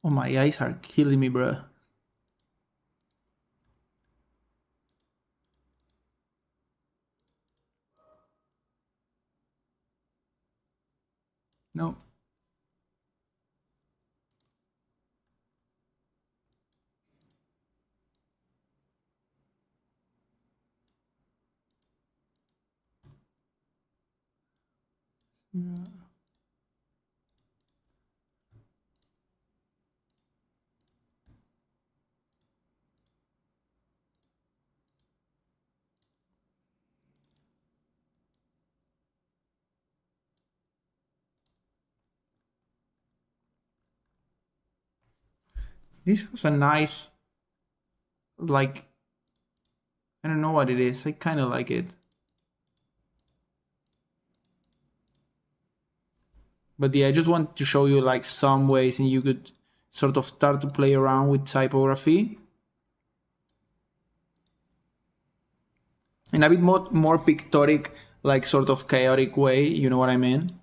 Oh, my eyes are killing me, bro. No. Yeah. This was a nice, like, I don't know what it is. I kind of like it. But yeah, I just want to show you like some ways and you could sort of start to play around with typography in a bit more pictoric, like sort of chaotic way, you know what I mean?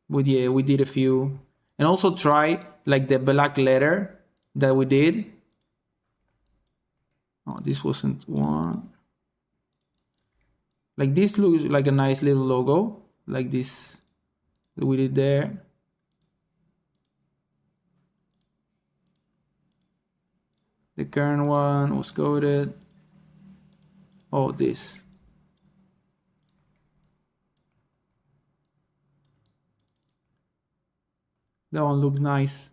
But yeah, we did a few. And also try like the black letter that we did. Oh, this wasn't one. Like this looks like a nice little logo, like this that we did there. The current one was coded. Oh, this. That one looked nice.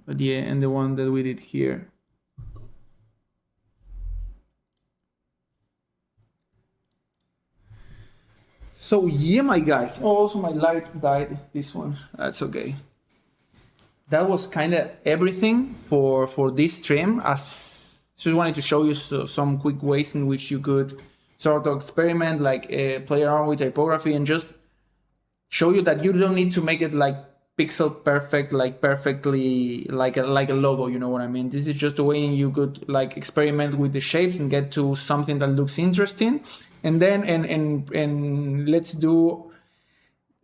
But yeah, and the one that we did here. So yeah, my guys. Oh, also my light died. This one. That's okay. That was kind of everything for this stream. As just wanted to show you some quick ways in which you could sort of experiment, like play around with typography, and just show you that you don't need to make it like pixel perfect, like perfectly like a logo. You know what I mean? This is just a way you could like experiment with the shapes and get to something that looks interesting. And then and let's do,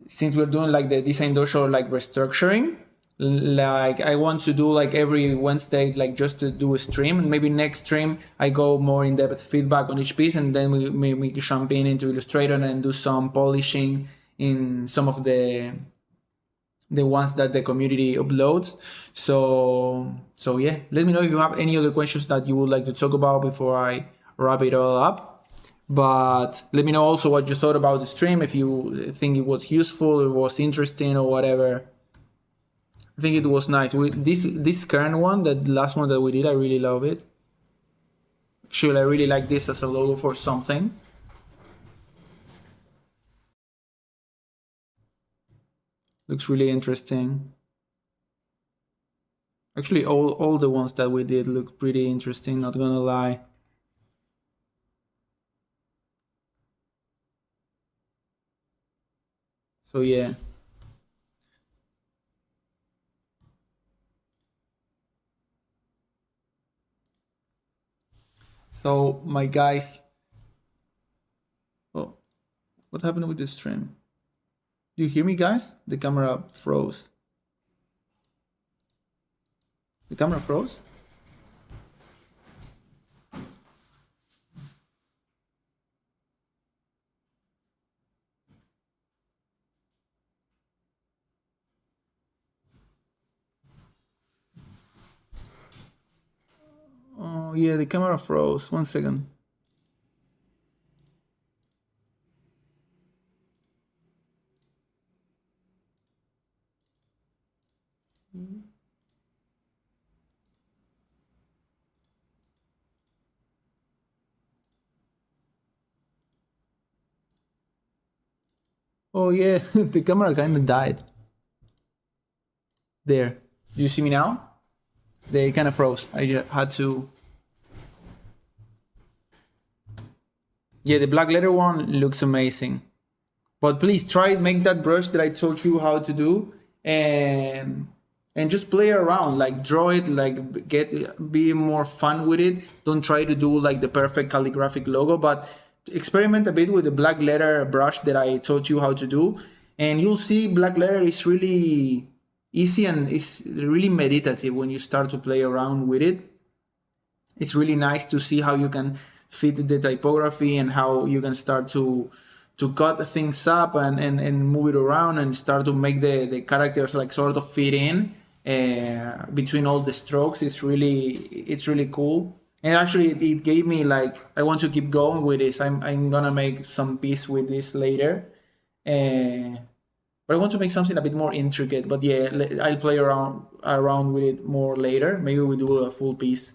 since we're doing like the Design Dojo like restructuring, like I want to do like every Wednesday, like just to do a stream, and maybe next stream I go more in depth feedback on each piece, and then we jump into Illustrator and do some polishing in some of the ones that the community uploads. So yeah, let me know if you have any other questions that you would like to talk about before I wrap it all up. But let me know also what you thought about the stream, if you think it was useful, it was interesting, or whatever. I think it was nice. This current one, that last one that we did, I really love it. Actually, I really like this as a logo for something. Looks really interesting. Actually, all the ones that we did look pretty interesting, not gonna lie. So yeah. So my guys, oh, what happened with the stream? Do you hear me, guys? The camera froze. The camera froze? Oh yeah, the camera froze. 1 second. Oh yeah, the camera kind of died. There. Do you see me now? They kind of froze. I just had to. Yeah, the black letter one looks amazing. But please try make that brush that I told you how to do, and just play around, like draw it, like be more fun with it. Don't try to do like the perfect calligraphic logo, but experiment a bit with the black letter brush that I taught you how to do, And you'll see black letter is really easy and it's really meditative when you start to play around with it. It's really nice to see how you can fit the typography and how you can start to cut things up and move it around and start to make the characters like sort of fit in between all the strokes. It's really cool. And actually it gave me like, I want to keep going with this. I'm gonna make some piece with this later. But I want to make something a bit more intricate. But yeah, I'll play around with it more later. Maybe we do a full piece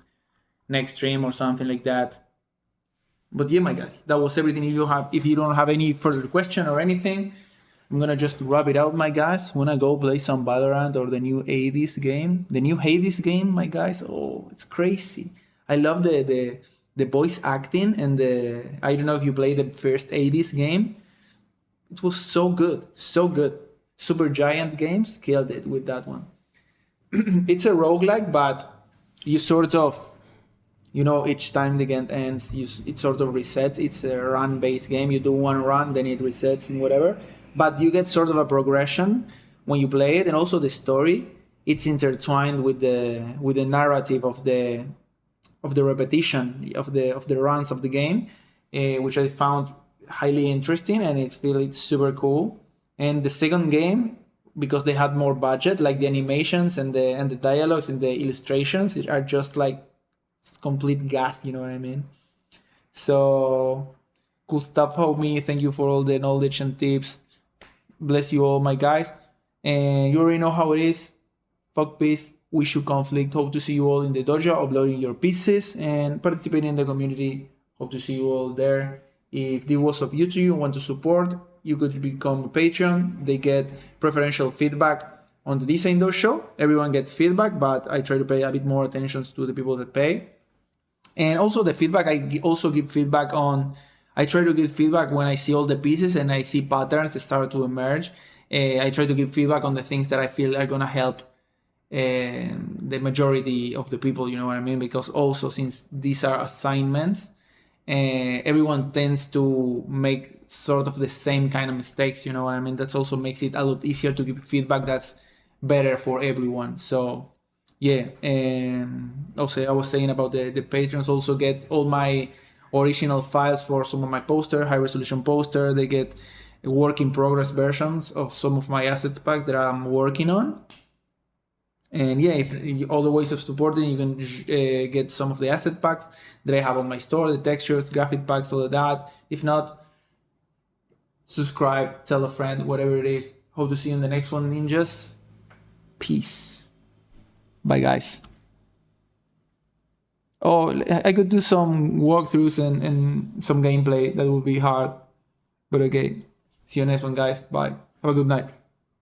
next stream or something like that. But yeah, my guys, that was everything. If you don't have any further question or anything, I'm gonna just wrap it out, my guys. Wanna go play some Valorant or the new Hades game? The new Hades game, my guys. Oh, it's crazy. I love the voice acting and I don't know if you played the first Hades game. It was so good, so good. Supergiant Games killed it with that one. It's a roguelike, but you sort of, each time the game ends, it sort of resets. It's a run-based game. You do one run, then it resets and whatever. But you get sort of a progression when you play it, and also the story. It's intertwined with the narrative of the repetition of the runs of the game, which I found highly interesting, and it's super cool. And the second game, because they had more budget, like the animations and the dialogues and the illustrations are just like complete gas, you know what I mean? So cool stuff, homie. Thank you for all the knowledge and tips. Bless you all, my guys. And you already know how it is. Fuck peace, wish you conflict. Hope to see you all in the dojo, uploading your pieces and participating in the community. Hope to see you all there. If this was of use to you and want to support, you could become a patron. They get preferential feedback on the Design Dojo. Everyone gets feedback, but I try to pay a bit more attention to the people that pay. And also the feedback, I also give feedback on, I try to give feedback when I see all the pieces and I see patterns that start to emerge. I try to give feedback on the things that I feel are gonna help the majority of the people, you know what I mean? Because also, since these are assignments, everyone tends to make sort of the same kind of mistakes, you know what I mean? That also makes it a lot easier to give feedback that's better for everyone. So yeah, also I was saying about the patrons also get all my original files for some of my poster, high resolution poster. They get work in progress versions of some of my assets pack that I'm working on. And yeah, if all the ways of supporting, you can get some of the asset packs that I have on my store, the textures, graphic packs, all of that. If not, subscribe, tell a friend, whatever it is. Hope to see you in the next one, ninjas. Peace. Bye, guys. Oh, I could do some walkthroughs and some gameplay. That would be hard. But okay. See you next one, guys. Bye. Have a good night.